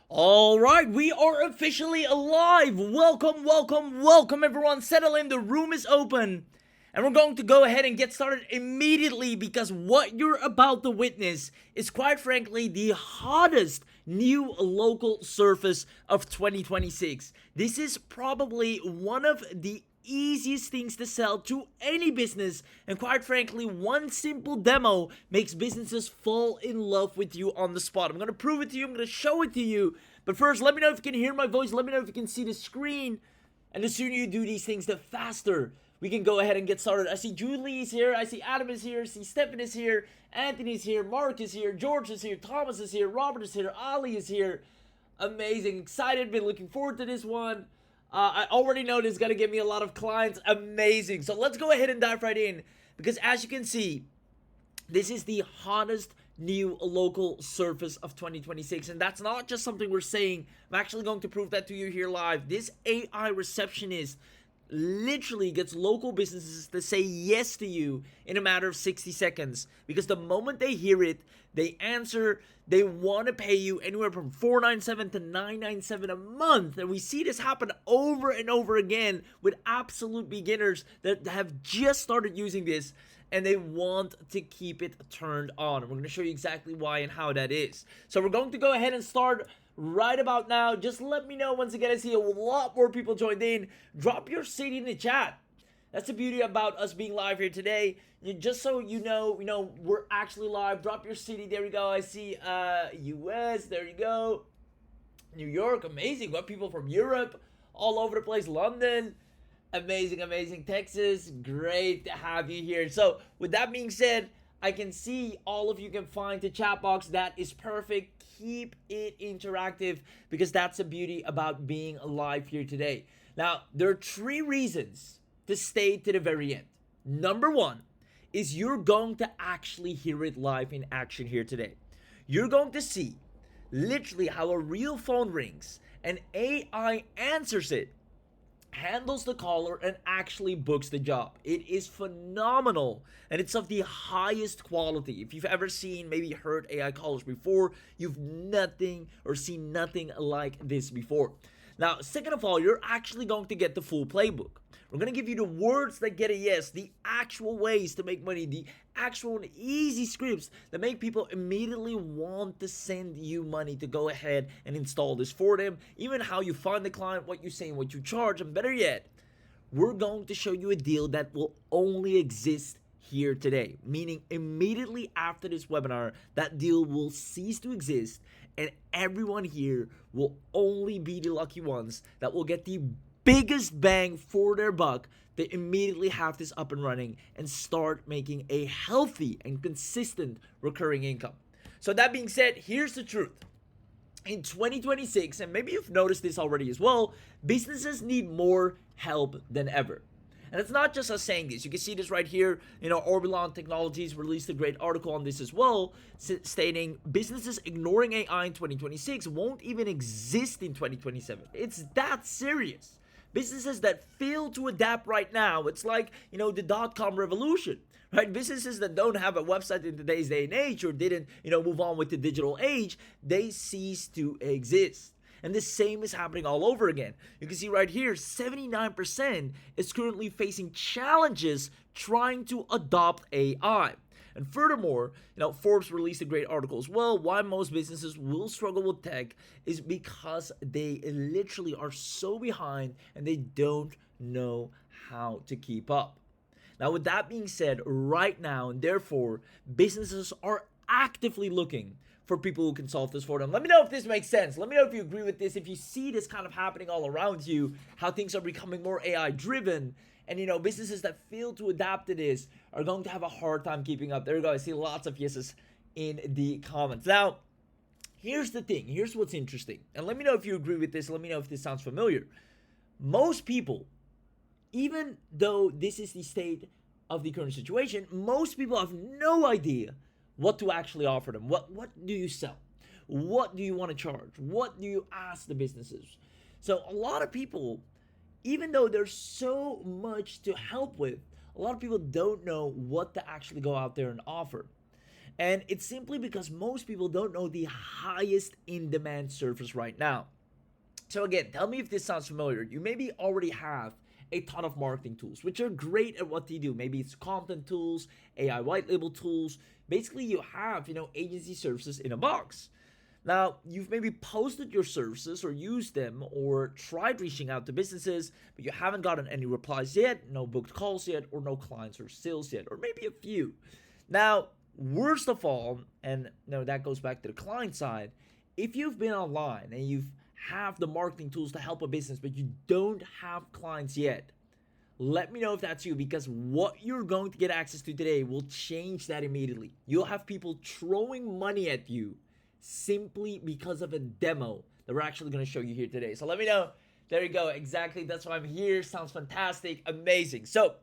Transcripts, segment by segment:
All right, we are officially alive. Welcome, everyone. Settle in. The room is open. And we're going to go ahead and get started immediately because what you're about to witness is quite frankly the hottest new local surface of 2026. This is probably one of the easiest things to sell to any business, and quite frankly one simple demo makes businesses fall in love with you on the spot. I'm going to prove it to you, I'm going to show it to you, but first let me know if you can hear my voice, let me know if you can see the screen, and the sooner you do these things the faster we can go ahead and get started. I see Julie is here, I see Adam is here, I see Stefan is here, Anthony is here, Mark is here, George is here, Thomas is here, Robert is here, Ali is here. Amazing, excited, been looking forward to this one. I already know this is going to give me a lot of clients. Amazing. So let's go ahead and dive right in because as you can see, this is the hottest new local surface of 2026. And that's not just something we're saying. I'm actually going to prove that to you here live. This AI receptionist literally gets local businesses to say yes to you in a matter of 60 seconds because the moment they hear it, they answer. They want to pay you anywhere from $497 to $997 a month, and we see this happen over and over again with absolute beginners that have just started using this and they want to keep it turned on. And we're going to show you exactly why and how that is. So we're going to go ahead and start right about now. Just let me know. Once again, I see a lot more people joined in. Drop your city in the chat. That's the beauty about us being live here today. Just so you know, we're actually live. Drop your city. There we go. I see US. There you go. New York. Amazing. Got people from Europe all over the place. London. Amazing. Texas. Great to have you here. So with that being said, I can see all of you can find the chat box. That is perfect. Keep it interactive because that's the beauty about being live here today. Now, there are 3 reasons to stay to the very end. Number 1 is you're going to actually hear it live in action here today. You're going to see literally how a real phone rings and AI answers it, handles the caller, and actually books the job. It is phenomenal and it's of the highest quality. If you've ever seen, maybe heard AI callers before, you've nothing or seen nothing like this before. Now, second of all, you're actually going to get the full playbook. We're going to give you the words that get a yes, the actual ways to make money, the actual and easy scripts that make people immediately want to send you money to go ahead and install this for them. Even how you find the client, what you say, and what you charge. And better yet, we're going to show you a deal that will only exist here today. Meaning immediately after this webinar, that deal will cease to exist and everyone here will only be the lucky ones that will get the biggest bang for their buck. They immediately have this up and running and start making a healthy and consistent recurring income. So that being said, here's the truth. In 2026, and maybe you've noticed this already as well, businesses need more help than ever. And it's not just us saying this. You can see this right here. Orbilon Technologies released a great article on this as well, stating businesses ignoring AI in 2026 won't even exist in 2027. It's that serious. Businesses that fail to adapt right now, it's like, the dot-com revolution, right? Businesses that don't have a website in today's day and age or didn't, move on with the digital age, they cease to exist. And the same is happening all over again. You can see right here, 79% is currently facing challenges trying to adopt AI. And furthermore, Forbes released a great article as well. Why most businesses will struggle with tech is because they literally are so behind and they don't know how to keep up. Now, with that being said, right now, and therefore, businesses are actively looking for people who can solve this for them. Let me know if this makes sense. Let me know if you agree with this, if you see this kind of happening all around you, how things are becoming more AI driven. And businesses that fail to adapt to this are going to have a hard time keeping up. There you go. I see lots of yeses in the comments. Now, here's the thing. Here's what's interesting. And let me know if you agree with this. Let me know if this sounds familiar. Most people, even though this is the state of the current situation, most people have no idea what to actually offer them. What do you sell? What do you want to charge? What do you ask the businesses? So a lot of people, even though there's so much to help with, a lot of people don't know what to actually go out there and offer. And it's simply because most people don't know the highest in demand service right now. So again, tell me if this sounds familiar. You maybe already have a ton of marketing tools, which are great at what they do. Maybe it's content tools, AI white label tools. Basically, you have, agency services in a box. Now, you've maybe posted your services or used them or tried reaching out to businesses, but you haven't gotten any replies yet, no booked calls yet, or no clients or sales yet, or maybe a few. Now, worst of all, and that goes back to the client side, if you've been online and you've have the marketing tools to help a business, but you don't have clients yet, let me know if that's you, because what you're going to get access to today will change that immediately. You'll have people throwing money at you simply because of a demo that we're actually going to show you here today. So let me know. There you go. Exactly. That's why I'm here. Sounds fantastic. Amazing. So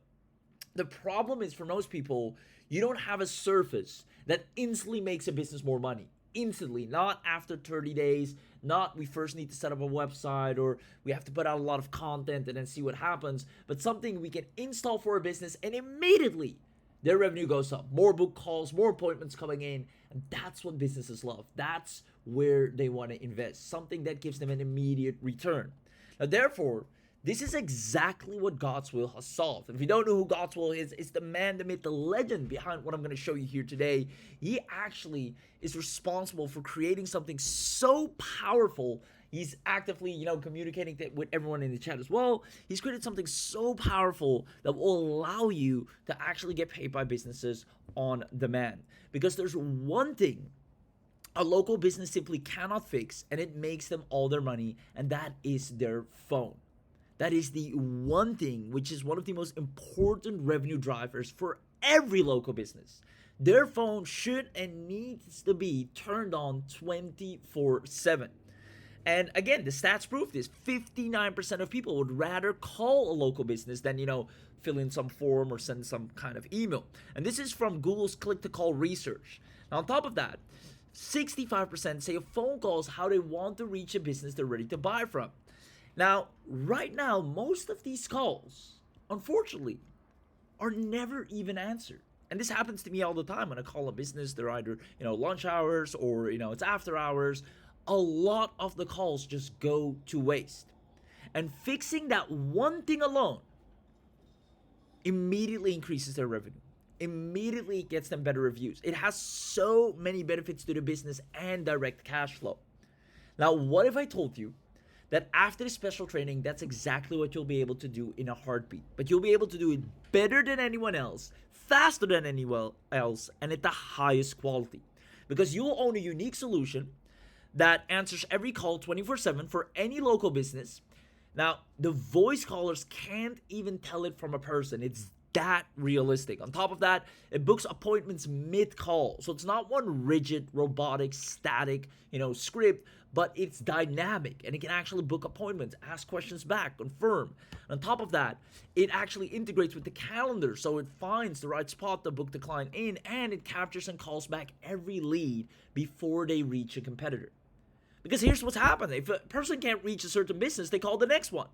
the problem is, for most people, you don't have a service that instantly makes a business more money. Instantly, not after 30 days, not we first need to set up a website or we have to put out a lot of content and then see what happens, but something we can install for a business and immediately their revenue goes up. More book calls, more appointments coming in, and that's what businesses love. That's where they want to invest, something that gives them an immediate return. Now, therefore, this is exactly what God's Will has solved. If you don't know who God's Will is, it's the man, the myth, the legend behind what I'm going to show you here today. He actually is responsible for creating something so powerful. He's actively, communicating with everyone in the chat as well. He's created something so powerful that will allow you to actually get paid by businesses on demand. Because there's one thing a local business simply cannot fix, and it makes them all their money, and that is their phone. That is the one thing which is one of the most important revenue drivers for every local business. Their phone should and needs to be turned on 24/7. And again, the stats prove this. 59% of people would rather call a local business than, fill in some form or send some kind of email. And this is from Google's click-to-call research. Now, on top of that, 65% say a phone call is how they want to reach a business they're ready to buy from. Now, right now, most of these calls, unfortunately, are never even answered. And this happens to me all the time when I call a business. They're either, lunch hours or, it's after hours. A lot of the calls just go to waste. And fixing that one thing alone immediately increases their revenue. Immediately gets them better reviews. It has so many benefits to the business and direct cash flow. Now, what if I told you that after the special training, that's exactly what you'll be able to do in a heartbeat. But you'll be able to do it better than anyone else, faster than anyone else, and at the highest quality. Because you'll own a unique solution that answers every call 24/7 for any local business. Now, the voice callers can't even tell it from a person. It's that realistic. On top of that, it books appointments mid-call. So it's not one rigid, robotic, static, script, but it's dynamic and it can actually book appointments, ask questions back, confirm. On top of that, it actually integrates with the calendar, so it finds the right spot to book the client in, and it captures and calls back every lead before they reach a competitor. Because here's what's happened. If a person can't reach a certain business, they call the next one.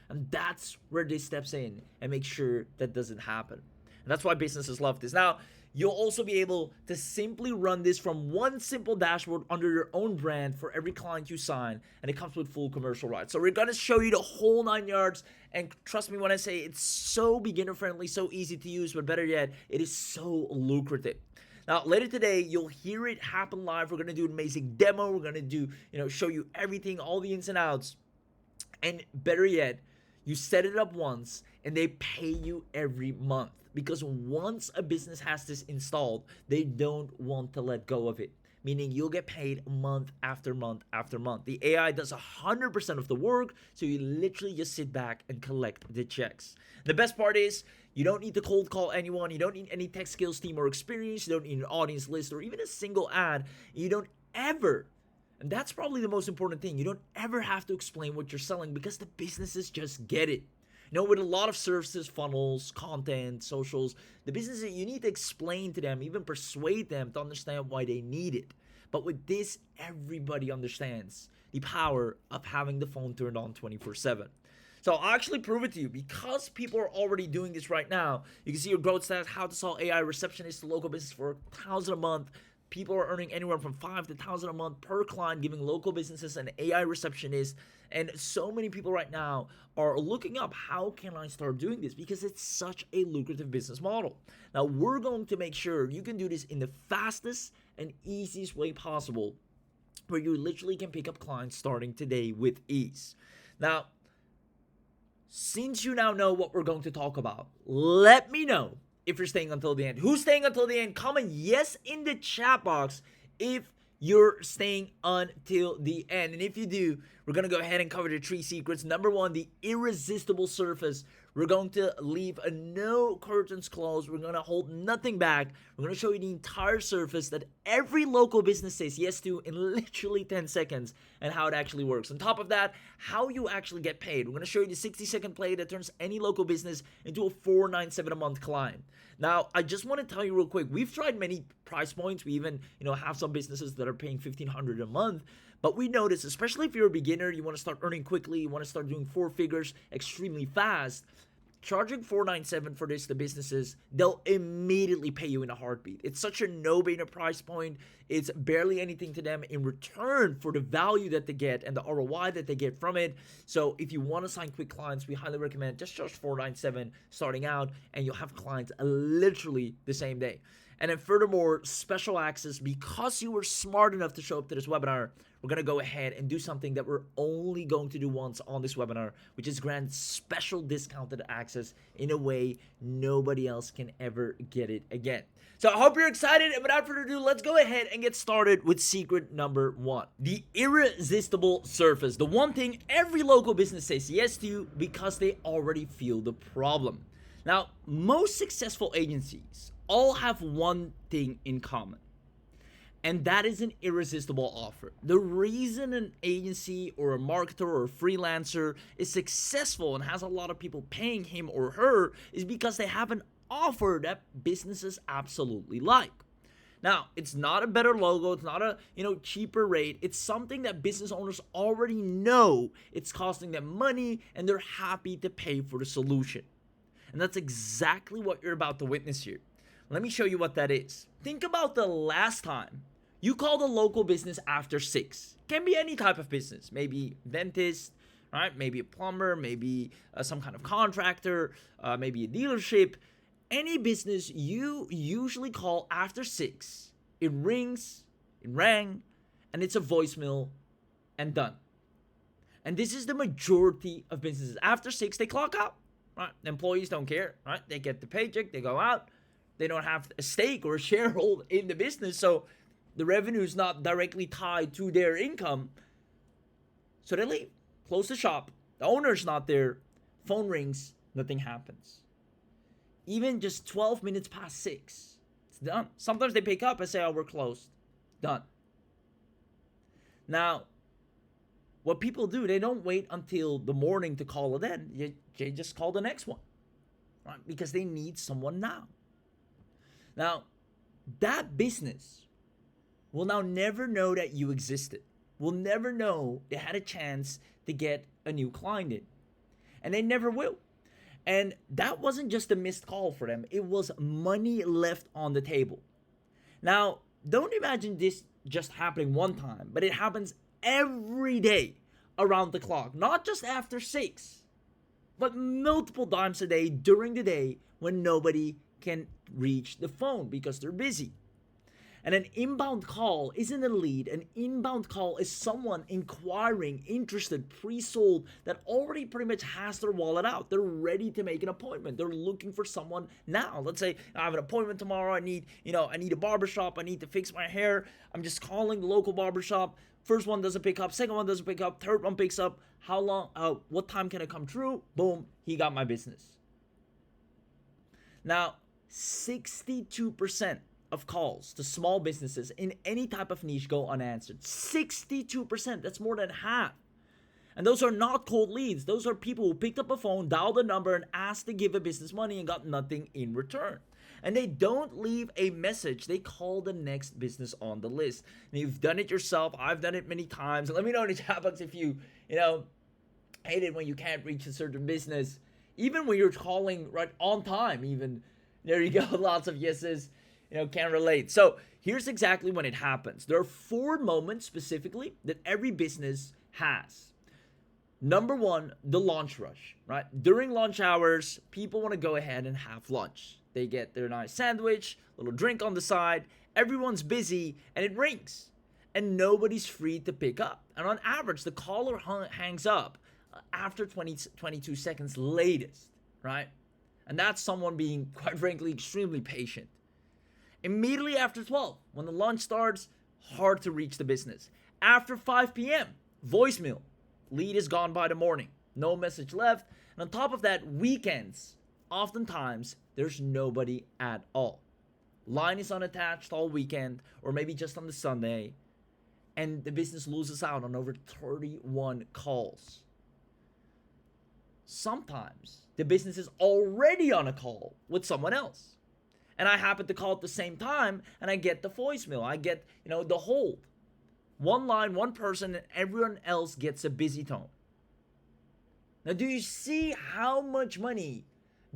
And that's where this steps in and makes sure that doesn't happen. And that's why businesses love this. Now, you'll also be able to simply run this from one simple dashboard under your own brand for every client you sign, and it comes with full commercial rights. So we're going to show you the whole 9 yards, and trust me when I say it's so beginner friendly, so easy to use, but better yet, it is so lucrative. Now, later today, you'll hear it happen live. We're going to do an amazing demo. We're going to do, show you everything, all the ins and outs. And better yet, you set it up once and they pay you every month. Because once a business has this installed, they don't want to let go of it. Meaning you'll get paid month after month after month. The AI does 100% of the work, so you literally just sit back and collect the checks. The best part is, you don't need to cold call anyone. You don't need any tech skills team or experience. You don't need an audience list or even a single ad. You don't ever, and that's probably the most important thing, you don't ever have to explain what you're selling because the businesses just get it. With a lot of services, funnels, content, socials, the businesses, you need to explain to them, even persuade them to understand why they need it. But with this, everybody understands the power of having the phone turned on 24/7. So I'll actually prove it to you because people are already doing this right now. You can see your growth stats, how to sell AI receptionist to local business for $1,000 a month. People are earning anywhere from $5,000 to $1,000 a month per client, giving local businesses an AI receptionist. And so many people right now are looking up, how can I start doing this? Because it's such a lucrative business model. Now, we're going to make sure you can do this in the fastest and easiest way possible, where you literally can pick up clients starting today with ease. Now, since you now know what we're going to talk about, let me know if you're staying until the end. Who's staying until the end? Comment yes in the chat box if you're staying until the end. And if you do, we're going to go ahead and cover the 3 secrets. Number 1, the irresistible surface. We're going to leave no curtains closed. We're going to hold nothing back. We're going to show you the entire surface that every local business says yes to in literally 10 seconds and how it actually works. On top of that, how you actually get paid. We're going to show you the 60-second play that turns any local business into a $497 a month client. Now, I just want to tell you real quick, we've tried many price points. We even, have some businesses that are paying $1,500 a month. But we notice, especially if you're a beginner, you want to start earning quickly, you want to start doing 4 figures extremely fast, charging $497 for this to businesses, they'll immediately pay you in a heartbeat. It's such a no-brainer price point. It's barely anything to them in return for the value that they get and the ROI that they get from it. So if you want to sign quick clients, we highly recommend just charge $497 starting out, and you'll have clients literally the same day. And then furthermore, special access, because you were smart enough to show up to this webinar, we're going to go ahead and do something that we're only going to do once on this webinar, which is grant special discounted access in a way nobody else can ever get it again. So I hope you're excited, and without further ado, let's go ahead and get started with secret number 1. The irresistible surface. The one thing every local business says yes to because they already feel the problem. Now, most successful agencies all have one thing in common, and that is an irresistible offer. The reason an agency or a marketer or a freelancer is successful and has a lot of people paying him or her is because they have an offer that businesses absolutely like. Now, it's not a better logo, it's not a cheaper rate. It's something that business owners already know it's costing them money, and they're happy to pay for the solution. And that's exactly what you're about to witness here. Let me show you what that is. Think about the last time you called a local business after 6. Can be any type of business, maybe dentist, right? Maybe a plumber, maybe some kind of contractor, maybe a dealership. Any business you usually call after 6. It rings, it rang, and it's a voicemail and done. And this is the majority of businesses. After 6, they clock out, right? Employees don't care, right? They get the paycheck, they go out. They don't have a stake or a sharehold in the business, so the revenue is not directly tied to their income. So they leave, close the shop. The owner's not there. Phone rings, nothing happens. Even just 12 minutes past 6, it's done. Sometimes they pick up and say, "Oh, we're closed." Done. Now, what people do, they don't wait until the morning to call it in. They just call the next one, right? Because they need someone now. Now, that business will now never know that you existed. Will never know they had a chance to get a new client in. And they never will. And that wasn't just a missed call for them. It was money left on the table. Now, don't imagine this just happening one time, but it happens every day around the clock. Not just after 6, but multiple times a day during the day when nobody can reach the phone because they're busy. And an inbound call isn't a lead. An inbound call is someone inquiring, interested, pre-sold, that already pretty much has their wallet out. They're ready to make an appointment. They're looking for someone now. Let's say I have an appointment tomorrow. I need a barbershop. I need to fix my hair. I'm just calling the local barbershop. First one doesn't pick up. Second one doesn't pick up. Third one picks up. How long? What time can I come through? Boom, he got my business. Now, 62% of calls to small businesses in any type of niche go unanswered. 62%, that's more than half. And those are not cold leads. Those are people who picked up a phone, dialed a number, and asked to give a business money and got nothing in return. And they don't leave a message. They call the next business on the list. And you've done it yourself. I've done it many times. Let me know in the chat box if you Hate it when you can't reach a certain business, even when you're calling right on time. Even there you go, lots of yeses. Can't relate. So here's exactly when it happens. There are 4 moments specifically that every business has. Number 1, the lunch rush, right? During lunch hours, people want to go ahead and have lunch. They get their nice sandwich, little drink on the side. Everyone's busy and it rings and nobody's free to pick up. And on average, the caller hangs up after 22 seconds latest, right? And that's someone being, quite frankly, extremely patient. Immediately after 12, when the lunch starts, hard to reach the business. After 5 p.m., voicemail. Lead is gone by the morning. No message left. And on top of that, weekends. Oftentimes, there's nobody at all. Line is unattached all weekend, or maybe just on the Sunday. And the business loses out on over 31 calls. Sometimes, the business is already on a call with someone else. And I happen to call at the same time, and I get the voicemail. I get, the hold. One line, one person, and everyone else gets a busy tone. Now, do you see how much money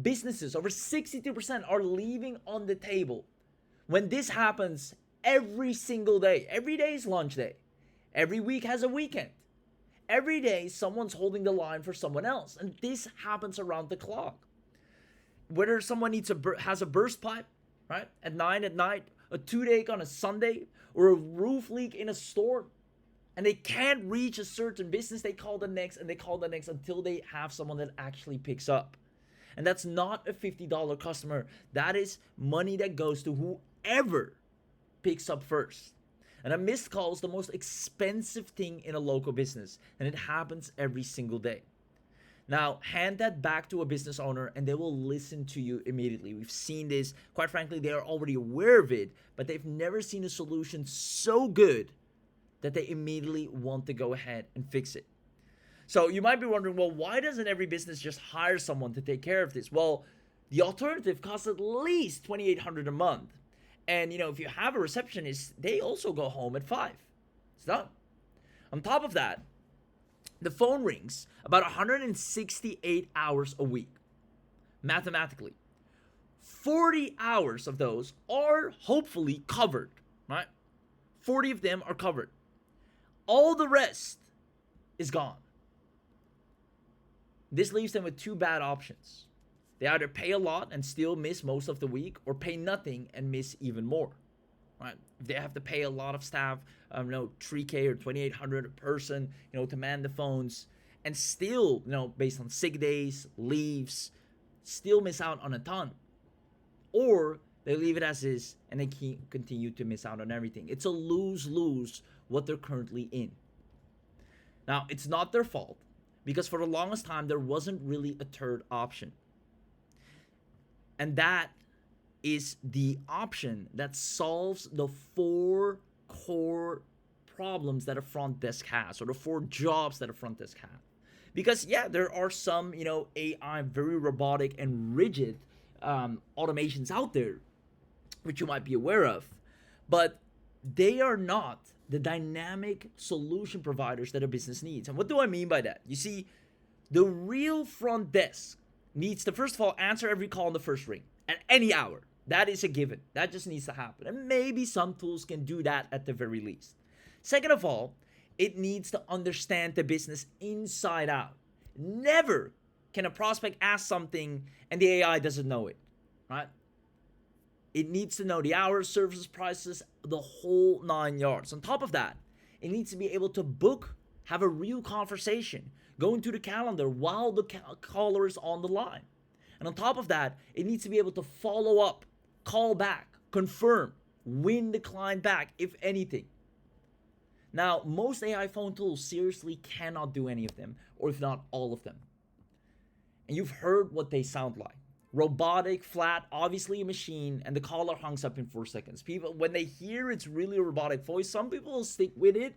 businesses, over 62%, are leaving on the table when this happens every single day? Every day is lunch day. Every week has a weekend. Every day, someone's holding the line for someone else. And this happens around the clock. Whether someone has a burst pipe, right, at 9 at night, a toothache on a Sunday, or a roof leak in a store, and they can't reach a certain business, they call the next and they call the next until they have someone that actually picks up. And that's not a $50 customer. That is money that goes to whoever picks up first. And a missed call is the most expensive thing in a local business, and it happens every single day. Now, hand that back to a business owner and they will listen to you immediately. We've seen this. Quite frankly, they are already aware of it, but they've never seen a solution so good that they immediately want to go ahead and fix it. So you might be wondering, well, why doesn't every business just hire someone to take care of this? Well, the alternative costs at least $2,800 a month. And, if you have a receptionist, they also go home at 5. It's done. On top of that, the phone rings about 168 hours a week. Mathematically, 40 hours of those are hopefully covered, right? 40 of them are covered. All the rest is gone. This leaves them with 2 bad options. They either pay a lot and still miss most of the week, or pay nothing and miss even more. Right? If they have to pay a lot of staff, $3K or $2,800 a person, to man the phones, and still, based on sick days, leaves, still miss out on a ton. Or they leave it as is and they continue to miss out on everything. It's a lose-lose what they're currently in. Now, it's not their fault, because for the longest time, there wasn't really a third option. And that is the option that solves the 4 core problems that a front desk has, or the 4 jobs that a front desk has. Because, there are some, AI, very robotic and rigid automations out there, which you might be aware of. But they are not the dynamic solution providers that a business needs. And what do I mean by that? You see, the real front desk needs to, first of all, answer every call in the first ring at any hour. That is a given. That just needs to happen. And maybe some tools can do that at the very least. Second of all, it needs to understand the business inside out. Never can a prospect ask something and the AI doesn't know it, right? It needs to know the hours, services, prices, the whole 9 yards. On top of that, it needs to be able to book, have a real conversation, go into the calendar while the caller is on the line. And on top of that, it needs to be able to follow up, call back, confirm, win the client back, if anything. Now, most AI phone tools seriously cannot do any of them, or if not all of them. And you've heard what they sound like. Robotic, flat, obviously a machine, and the caller hangs up in 4 seconds. People, when they hear it's really a robotic voice, some people will stick with it,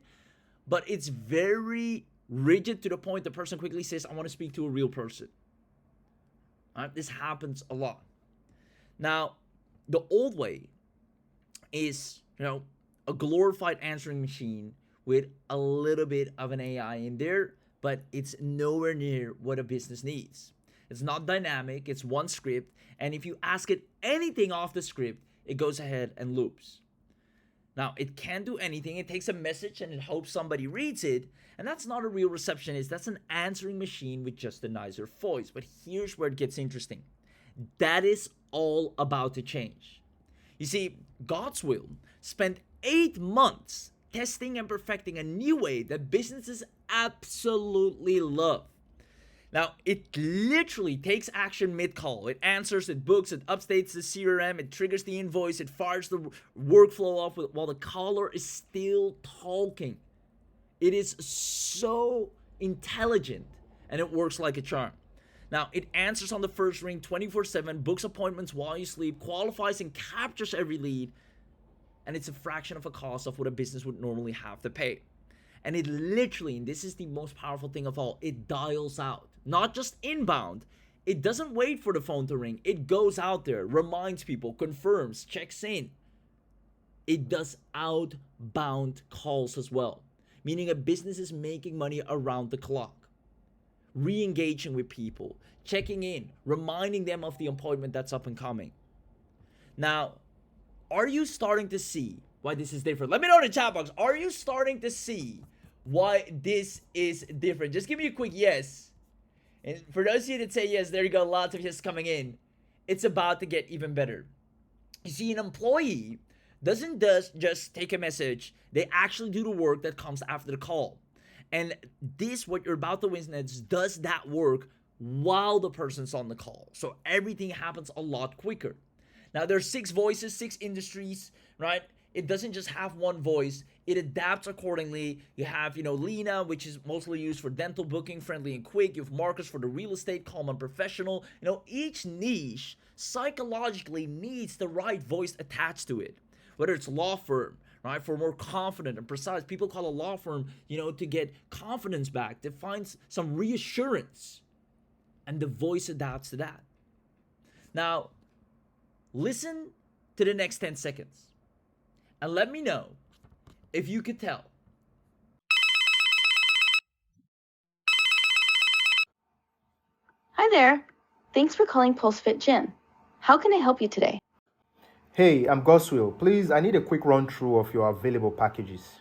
but it's very rigid to the point the person quickly says, I want to speak to a real person. This happens a lot. Now, the old way is, a glorified answering machine with a little bit of an AI in there, but it's nowhere near what a business needs. It's not dynamic, it's one script, and if you ask it anything off the script, it goes ahead and loops. Now, it can't do anything. It takes a message and it hopes somebody reads it. And that's not a real receptionist. That's an answering machine with just a nicer voice. But here's where it gets interesting. That is all about to change. You see, God's will spent 8 months testing and perfecting a new way that businesses absolutely love. Now, it literally takes action mid-call. It answers, it books, it updates the CRM, it triggers the invoice, it fires the workflow off while the caller is still talking. It is so intelligent, and it works like a charm. Now, it answers on the first ring 24/7, books appointments while you sleep, qualifies and captures every lead, and it's a fraction of a cost of what a business would normally have to pay. And it literally, and this is the most powerful thing of all, it dials out. Not just inbound. It doesn't wait for the phone to ring. It goes out there, reminds people, confirms, checks in. It does outbound calls as well, meaning a business is making money around the clock, re-engaging with people, checking in, reminding them of the appointment that's up and coming. Now, are you starting to see why this is different? Let me know in the chat box. Are you starting to see why this is different? Just give me a quick yes. And for those of you that say yes, there you go. Lots of yes coming in. It's about to get even better. You see, an employee doesn't just take a message. They actually do the work that comes after the call. And this, what you're about to witness, does that work while the person's on the call. So everything happens a lot quicker. Now, there's 6 voices, 6 industries, right? It doesn't just have one voice. It adapts accordingly. You have, Lena, which is mostly used for dental booking, friendly and quick. You have Marcus for the real estate, calm and professional. Each niche psychologically needs the right voice attached to it. Whether it's law firm, right, for more confident and precise. People call a law firm, to get confidence back, to find some reassurance. And the voice adapts to that. Now, listen to the next 10 seconds. And let me know if you could tell. Hi there. Thanks for calling PulseFit Gym. How can I help you today? Hey, I'm Goswill. Please, I need a quick run through of your available packages.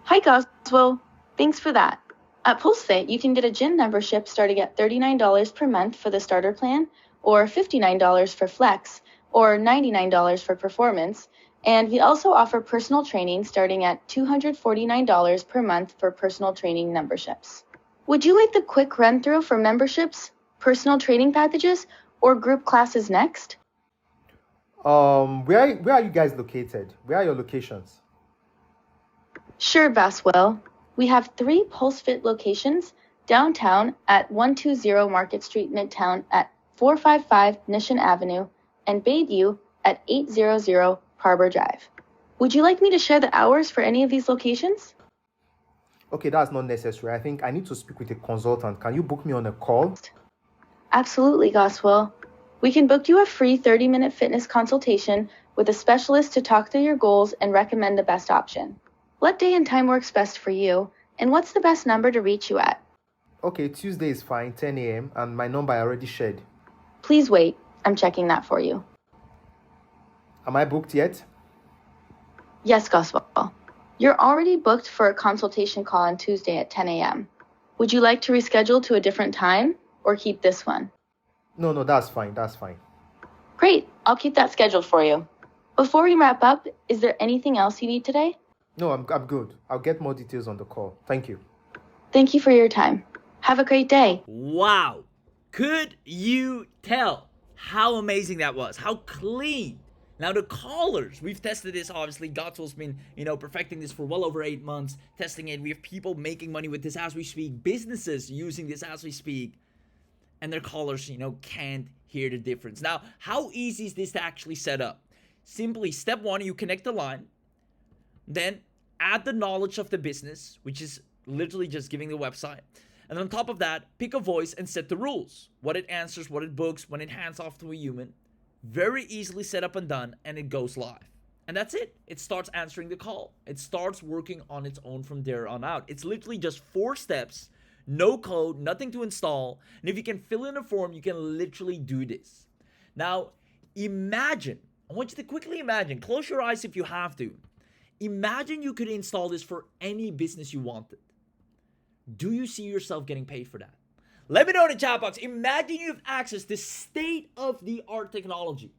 Hi, Goswell. Thanks for that. At PulseFit, you can get a gym membership starting at $39 per month for the starter plan, or $59 for flex, or $99 for performance. And we also offer personal training starting at $249 per month for personal training memberships. Would you like the quick run through for memberships, personal training packages, or group classes next? Where are you guys located? Where are your locations? Sure, Baswell. We have 3 PulseFit locations: downtown at 120 Market Street, Midtown at 455 Nishan Avenue, and Bayview at 800 Harbor Drive. Would you like me to share the hours for any of these locations? Okay, that's not necessary. I think I need to speak with a consultant. Can you book me on a call? Absolutely, Goswell. We can book you a free 30-minute fitness consultation with a specialist to talk through your goals and recommend the best option. What day and time works best for you, and what's the best number to reach you at? Okay, Tuesday is fine, 10 a.m., and my number I already shared. Please wait. I'm checking that for you. Am I booked yet? Yes, Goswell. You're already booked for a consultation call on Tuesday at 10 a.m. Would you like to reschedule to a different time or keep this one? No, that's fine. Great. I'll keep that scheduled for you. Before we wrap up, is there anything else you need today? No, I'm good. I'll get more details on the call. Thank you. Thank you for your time. Have a great day. Wow. Could you tell how amazing that was? How clean. Now the callers, we've tested this obviously. Godswill's been, perfecting this for well over 8 months, testing it. We have people making money with this as we speak, businesses using this as we speak, and their callers, can't hear the difference. Now, how easy is this to actually set up? Simply, step 1, you connect the line, then add the knowledge of the business, which is literally just giving the website. And on top of that, pick a voice and set the rules. What it answers, what it books, when it hands off to a human. Very easily set up and done, and it goes live. And that's it. It starts answering the call. It starts working on its own from there on out. It's literally just 4 steps, no code, nothing to install. And if you can fill in a form, you can literally do this. Now, imagine, I want you to quickly imagine, close your eyes if you have to. Imagine you could install this for any business you wanted. Do you see yourself getting paid for that? Let me know in the chat box. Imagine you have access to state-of-the-art technology.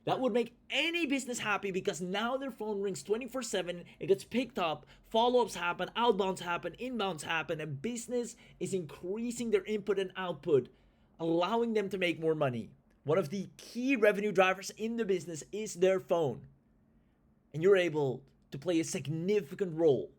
That would make any business happy because now their phone rings 24/7, it gets picked up, follow-ups happen, outbounds happen, inbounds happen, and business is increasing their input and output, allowing them to make more money. One of the key revenue drivers in the business is their phone. And you're able to play a significant role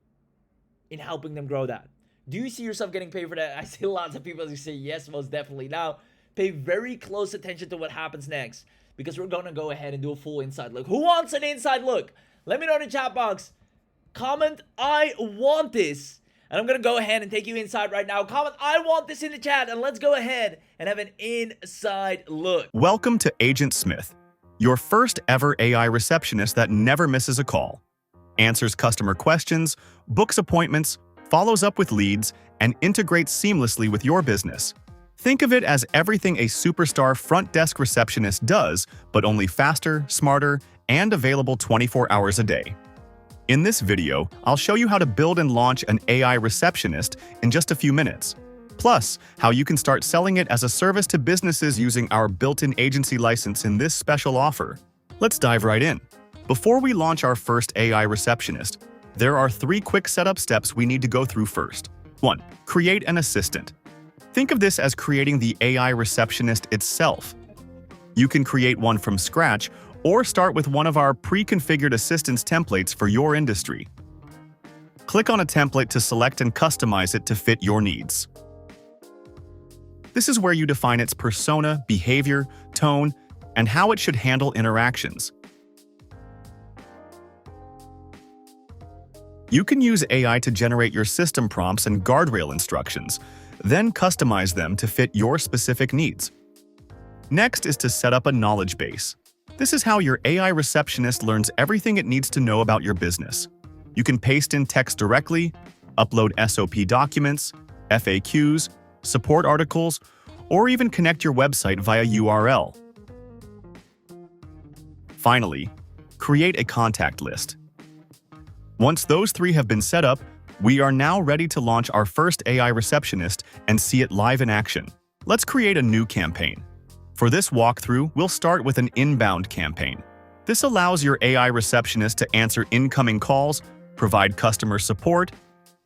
in helping them grow that. Do you see yourself getting paid for that? I see lots of people who say yes, most definitely. Now, pay very close attention to what happens next, because we're going to go ahead and do a full inside look. Who wants an inside look? Let me know in the chat box. Comment, I want this. And I'm going to go ahead and take you inside right now. Comment, I want this in the chat. And let's go ahead and have an inside look. Welcome to AgentSmith, your first ever AI receptionist that never misses a call. Answers customer questions, books appointments, follows up with leads, and integrates seamlessly with your business. Think of it as everything a superstar front desk receptionist does, but only faster, smarter, and available 24 hours a day. In this video, I'll show you how to build and launch an AI receptionist in just a few minutes. Plus, how you can start selling it as a service to businesses using our built-in agency license in this special offer. Let's dive right in. Before we launch our first AI receptionist, there are 3 quick setup steps we need to go through first. 1. Create an assistant. Think of this as creating the AI receptionist itself. You can create one from scratch or start with one of our pre-configured assistance templates for your industry. Click on a template to select and customize it to fit your needs. This is where you define its persona, behavior, tone, and how it should handle interactions. You can use AI to generate your system prompts and guardrail instructions, then customize them to fit your specific needs. Next is to set up a knowledge base. This is how your AI receptionist learns everything it needs to know about your business. You can paste in text directly, upload SOP documents, FAQs, support articles, or even connect your website via URL. Finally, create a contact list. Once those 3 have been set up, we are now ready to launch our first AI receptionist and see it live in action. Let's create a new campaign. For this walkthrough, we'll start with an inbound campaign. This allows your AI receptionist to answer incoming calls, provide customer support,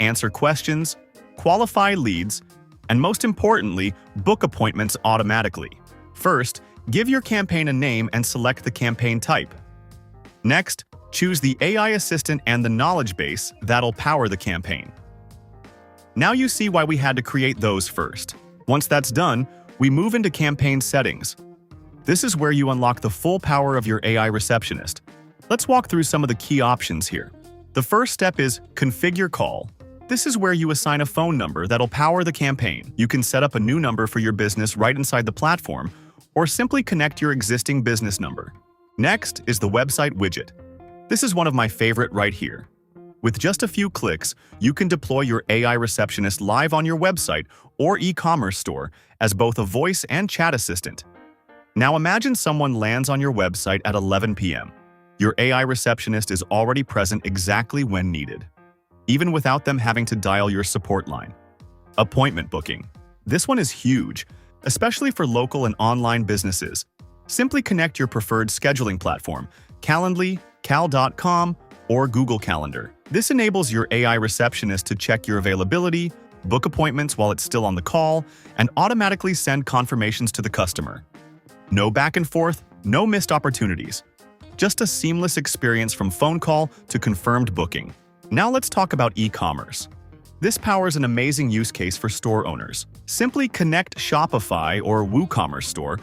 answer questions, qualify leads, and most importantly, book appointments automatically. First, give your campaign a name and select the campaign type. Next, choose the AI assistant and the knowledge base that'll power the campaign. Now you see why we had to create those first. Once that's done, we move into campaign settings. This is where you unlock the full power of your AI receptionist. Let's walk through some of the key options here. The first step is Configure Call. This is where you assign a phone number that'll power the campaign. You can set up a new number for your business right inside the platform, or simply connect your existing business number. Next is the website widget. This is one of my favorite right here. With just a few clicks, you can deploy your AI receptionist live on your website or e-commerce store as both a voice and chat assistant. Now imagine someone lands on your website at 11 p.m. Your AI receptionist is already present exactly when needed, even without them having to dial your support line. Appointment booking. This one is huge, especially for local and online businesses. Simply connect your preferred scheduling platform, Calendly, Cal.com, or Google Calendar. This enables your AI receptionist to check your availability, book appointments while it's still on the call, and automatically send confirmations to the customer. No back and forth, no missed opportunities. Just a seamless experience from phone call to confirmed booking. Now let's talk about e-commerce. This powers an amazing use case for store owners. Simply connect Shopify or WooCommerce store,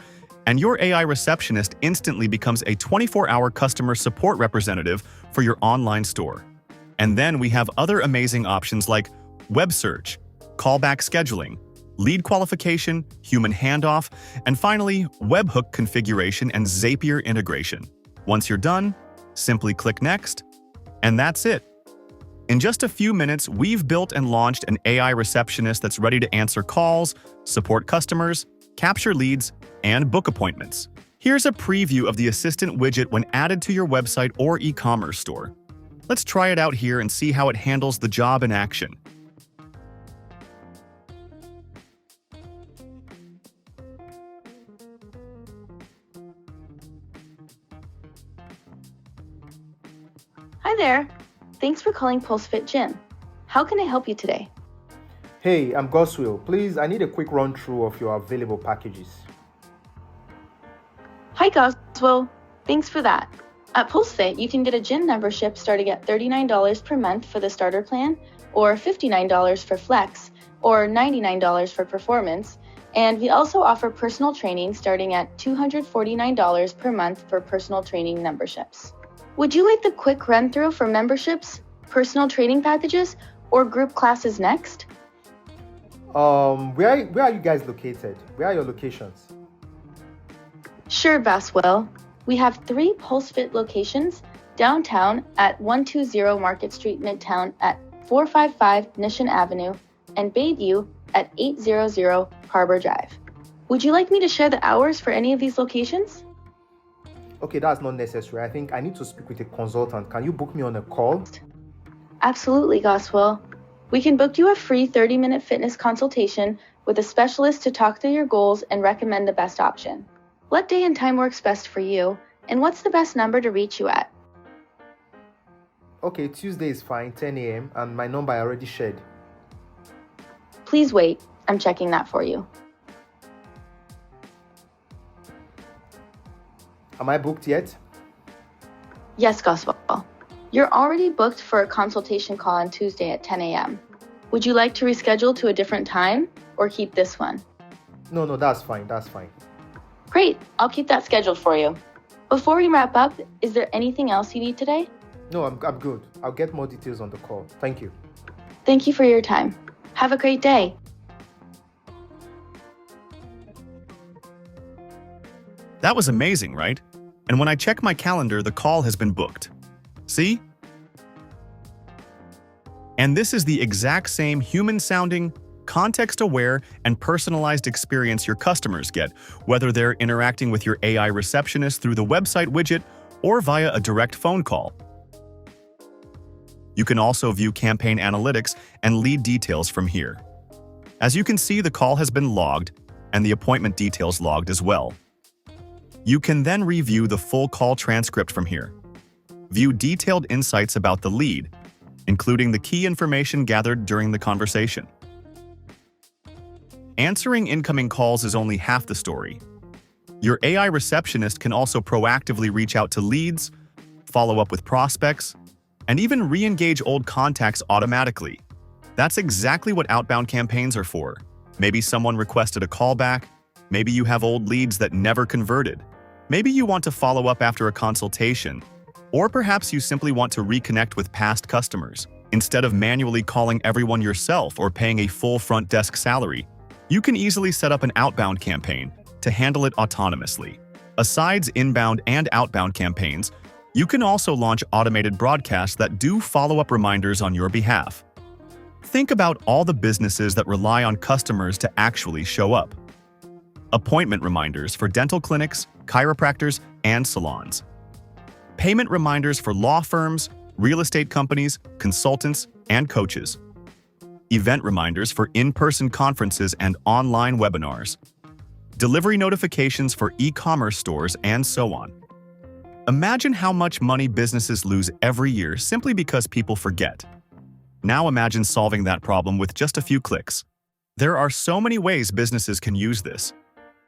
and your AI receptionist instantly becomes a 24-hour customer support representative for your online store. And then we have other amazing options like web search, callback scheduling, lead qualification, human handoff, and finally, webhook configuration and Zapier integration. Once you're done, Simply click Next, and that's it. In just a few minutes, we've built and launched an AI receptionist that's ready to answer calls, support customers, capture leads, and book appointments. Here's a preview of the assistant widget when added to your website or e-commerce store. Let's try it out here and see how it handles the job in action. Hi there. Thanks for calling PulseFit Gym. How can I help you today? Hey, I'm Goswill. Please, I need a quick run through of your available packages. Hi, Goswell. Thanks for that. At PulseFit, you can get a gym membership starting at $39 per month for the starter plan, or $59 for flex, or $99 for performance. And we also offer personal training starting at $249 per month for personal training memberships. Would you like the quick run-through for memberships, personal training packages, or group classes next? Where are you guys located? Where are your locations? Sure, Baswell. We have 3 PulseFit locations: downtown at 120 Market Street Midtown at 455 Nishan Avenue, and Bayview at 800 Harbor Drive. Would you like me to share the hours for any of these locations? Okay, that's not necessary. I think I need to speak with a consultant. Can you book me on a call? Absolutely, Goswell. We can book you a free 30-minute fitness consultation with a specialist to talk through your goals and recommend the best option. What day and time works best for you, and what's the best number to reach you at? Okay, Tuesday is fine, 10 a.m., and my number I already shared. Please wait. I'm checking that for you. Am I booked yet? Yes, Goswell. You're already booked for a consultation call on Tuesday at 10 a.m. Would you like to reschedule to a different time or keep this one? No, that's fine. That's fine. Great. I'll keep that scheduled for you. Before we wrap up, is there anything else you need today? No, I'm good. I'll get more details on the call. Thank you. Thank you for your time. Have a great day. That was amazing, right? And when I check my calendar, the call has been booked. See? And this is the exact same human-sounding, context-aware, and personalized experience your customers get, whether they're interacting with your AI receptionist through the website widget or via a direct phone call. You can also view campaign analytics and lead details from here. As you can see, the call has been logged and the appointment details logged as well. You can then review the full call transcript from here. View detailed insights about the lead, including the key information gathered during the conversation. Answering incoming calls is only half the story. Your AI receptionist can also proactively reach out to leads, follow up with prospects, and even re-engage old contacts automatically. That's exactly what outbound campaigns are for. Maybe someone requested a callback, maybe you have old leads that never converted. Maybe you want to follow up after a consultation, or perhaps you simply want to reconnect with past customers. Instead of manually calling everyone yourself or paying a full front desk salary, you can easily set up an outbound campaign to handle it autonomously. Besides inbound and outbound campaigns, you can also launch automated broadcasts that do follow-up reminders on your behalf. Think about all the businesses that rely on customers to actually show up. Appointment reminders for dental clinics, chiropractors, and salons. Payment reminders for law firms, real estate companies, consultants, and coaches. Event reminders for in-person conferences and online webinars. Delivery notifications for e-commerce stores, and so on. Imagine how much money businesses lose every year simply because people forget. Now imagine solving that problem with just a few clicks. There are so many ways businesses can use this.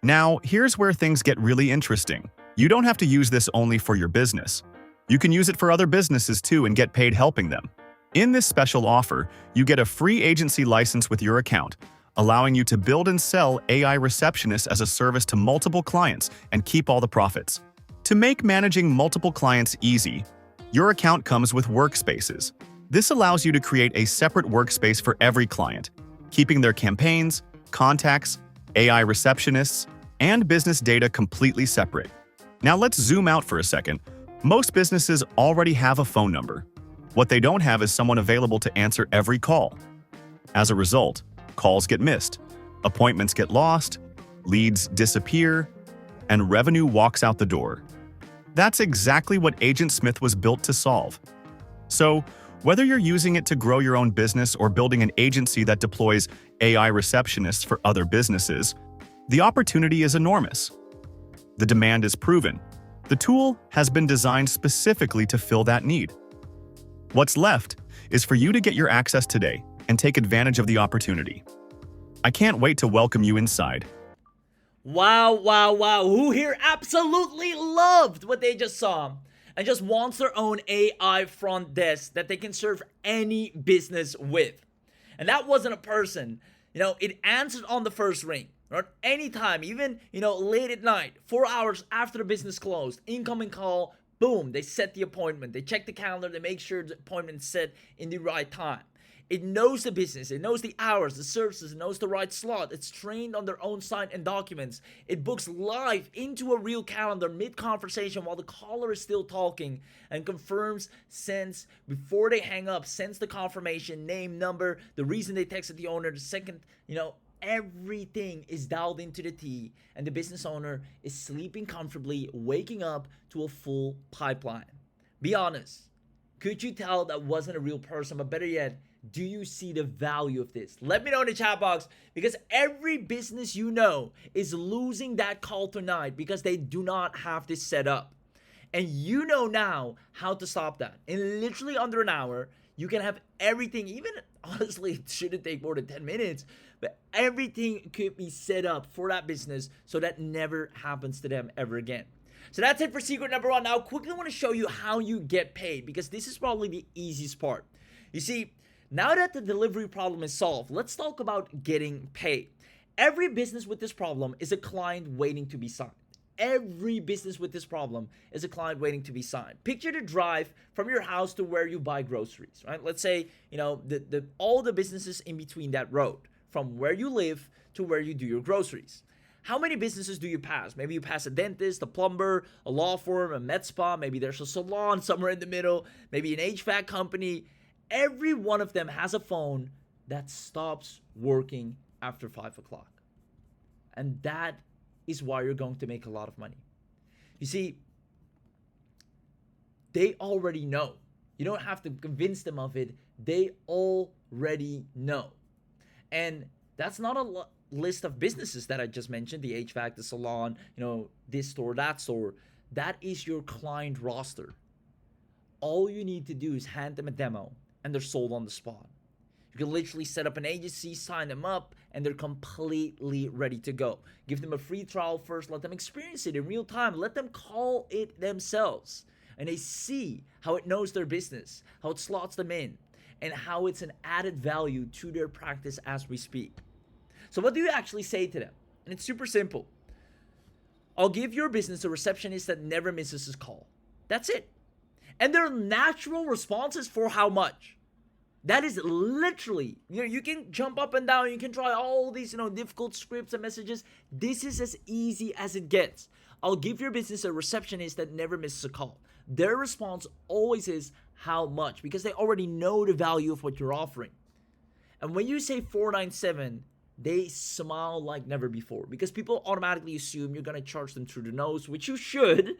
Now, here's where things get really interesting. You don't have to use this only for your business. You can use it for other businesses too and get paid helping them. In this special offer, you get a free agency license with your account, allowing you to build and sell AI receptionists as a service to multiple clients and keep all the profits. To make managing multiple clients easy, your account comes with workspaces. This allows you to create a separate workspace for every client, keeping their campaigns, contacts, AI receptionists, and business data completely separate. Now let's zoom out for a second. Most businesses already have a phone number. What they don't have is someone available to answer every call. As a result, calls get missed, appointments get lost, leads disappear, and revenue walks out the door. That's exactly what AgentSmith was built to solve. So, whether you're using it to grow your own business or building an agency that deploys AI receptionists for other businesses, the opportunity is enormous. The demand is proven. The tool has been designed specifically to fill that need. What's left is for you to get your access today and take advantage of the opportunity. I can't wait to welcome you inside. Wow, wow, wow. Who here absolutely loved what they just saw and just wants their own AI front desk that they can serve any business with? And that wasn't a person. It answered on the first ring. Or anytime, even, late at night, 4 hours after the business closed, incoming call, boom, they set the appointment. They check the calendar, they make sure the appointment's set in the right time. It knows the business, it knows the hours, the services, it knows the right slot. It's trained on their own site and documents. It books live into a real calendar mid-conversation while the caller is still talking and confirms, sends, before they hang up, sends the confirmation, name, number, the reason they texted the owner, the second, everything is dialed into the T, and the business owner is sleeping comfortably, waking up to a full pipeline. Be honest. Could you tell that wasn't a real person? But better yet, do you see the value of this? Let me know in the chat box, because every business is losing that call tonight because they do not have this set up. And you know now how to stop that. In literally under an hour, you can have everything, even honestly, it shouldn't take more than 10 minutes, but everything could be set up for that business so that never happens to them ever again. So that's it for secret number one. Now, quickly want to show you how you get paid, because this is probably the easiest part. You see, now that the delivery problem is solved, let's talk about getting paid. Every business with this problem is a client waiting to be signed. Every business with this problem is a client waiting to be signed. Picture the drive from your house to where you buy groceries, right? Let's say, all the businesses in between that road, from where you live to where you do your groceries. How many businesses do you pass? Maybe you pass a dentist, a plumber, a law firm, a med spa. Maybe there's a salon somewhere in the middle. Maybe an HVAC company. Every one of them has a phone that stops working after 5 o'clock. And that is why you're going to make a lot of money. You see, they already know. You don't have to convince them of it. They already know. And that's not a list of businesses that I just mentioned, the HVAC, the salon, this store, that store. That is your client roster. All you need to do is hand them a demo and they're sold on the spot. You can literally set up an agency, sign them up, and they're completely ready to go. Give them a free trial first, let them experience it in real time, let them call it themselves. And they see how it knows their business, how it slots them in, and how it's an added value to their practice as we speak. So what do you actually say to them? And it's super simple. I'll give your business a receptionist that never misses a call. That's it. And their natural response is for how much? That is literally, you can jump up and down, you can try all these, difficult scripts and messages. This is as easy as it gets. I'll give your business a receptionist that never misses a call. Their response always is how much, because they already know the value of what you're offering. And when you say $497, they smile like never before, because people automatically assume you're going to charge them through the nose, which you should.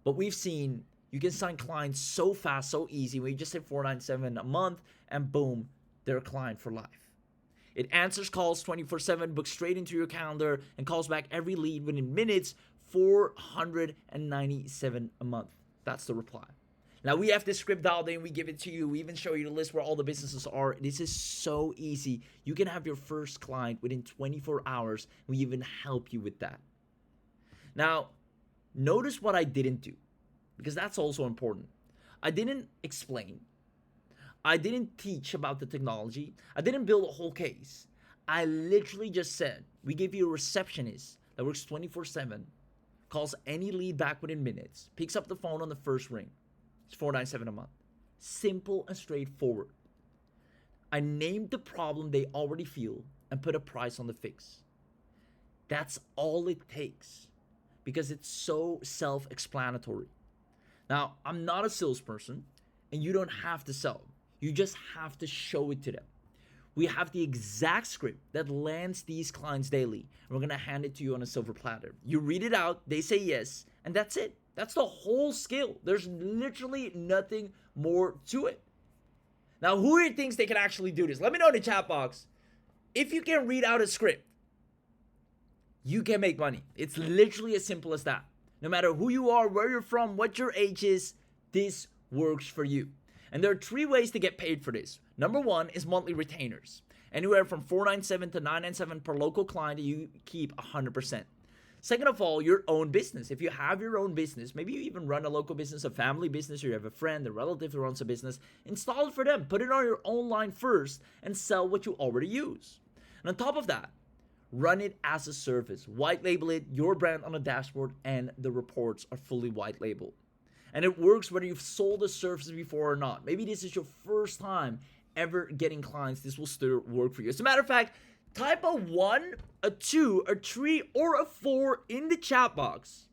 But we've seen you can sign clients so fast, so easy, when you just say $497 a month, and boom, they're a client for life. It answers calls 24/7, books straight into your calendar, and calls back every lead within minutes. $497 a month. That's the reply. Now, we have this script dialed in. We give it to you. We even show you the list where all the businesses are. This is so easy. You can have your first client within 24 hours. We even help you with that. Now, notice what I didn't do, because that's also important. I didn't explain. I didn't teach about the technology. I didn't build a whole case. I literally just said, we give you a receptionist that works 24/7, calls any lead back within minutes, picks up the phone on the first ring. It's $497 a month. Simple and straightforward. I named the problem they already feel and put a price on the fix. That's all it takes, because it's so self-explanatory. Now, I'm not a salesperson, and you don't have to sell. You just have to show it to them. We have the exact script that lands these clients daily, and we're going to hand it to you on a silver platter. You read it out, they say yes, and that's it. That's the whole skill. There's literally nothing more to it. Now, who here thinks they can actually do this? Let me know in the chat box. If you can read out a script, you can make money. It's literally as simple as that. No matter who you are, where you're from, what your age is, this works for you. And there are 3 ways to get paid for this. Number 1 is monthly retainers. Anywhere from $497 to $997 per local client, you keep 100%. Second of all, your own business. If you have your own business, maybe you even run a local business, a family business, or you have a friend, a relative who runs a business, install it for them. Put it on your own line first and sell what you already use. And on top of that, run it as a service. White label it, your brand on a dashboard, and the reports are fully white labeled. And it works whether you've sold a service before or not. Maybe this is your first time ever getting clients. This will still work for you. As a matter of fact, type a 1, a 2, a 3, or a 4 in the chat box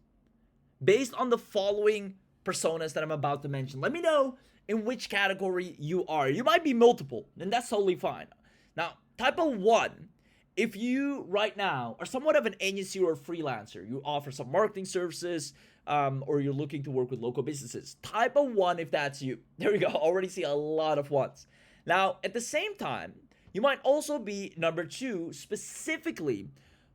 based on the following personas that I'm about to mention. Let me know in which category you are. You might be multiple, and that's totally fine. Now, type a 1 if you right now are somewhat of an agency or a freelancer. You offer some marketing services, or you're looking to work with local businesses. Type a 1 if that's you. There we go. Already see a lot of 1s. Now, at the same time, you might also be number 2, specifically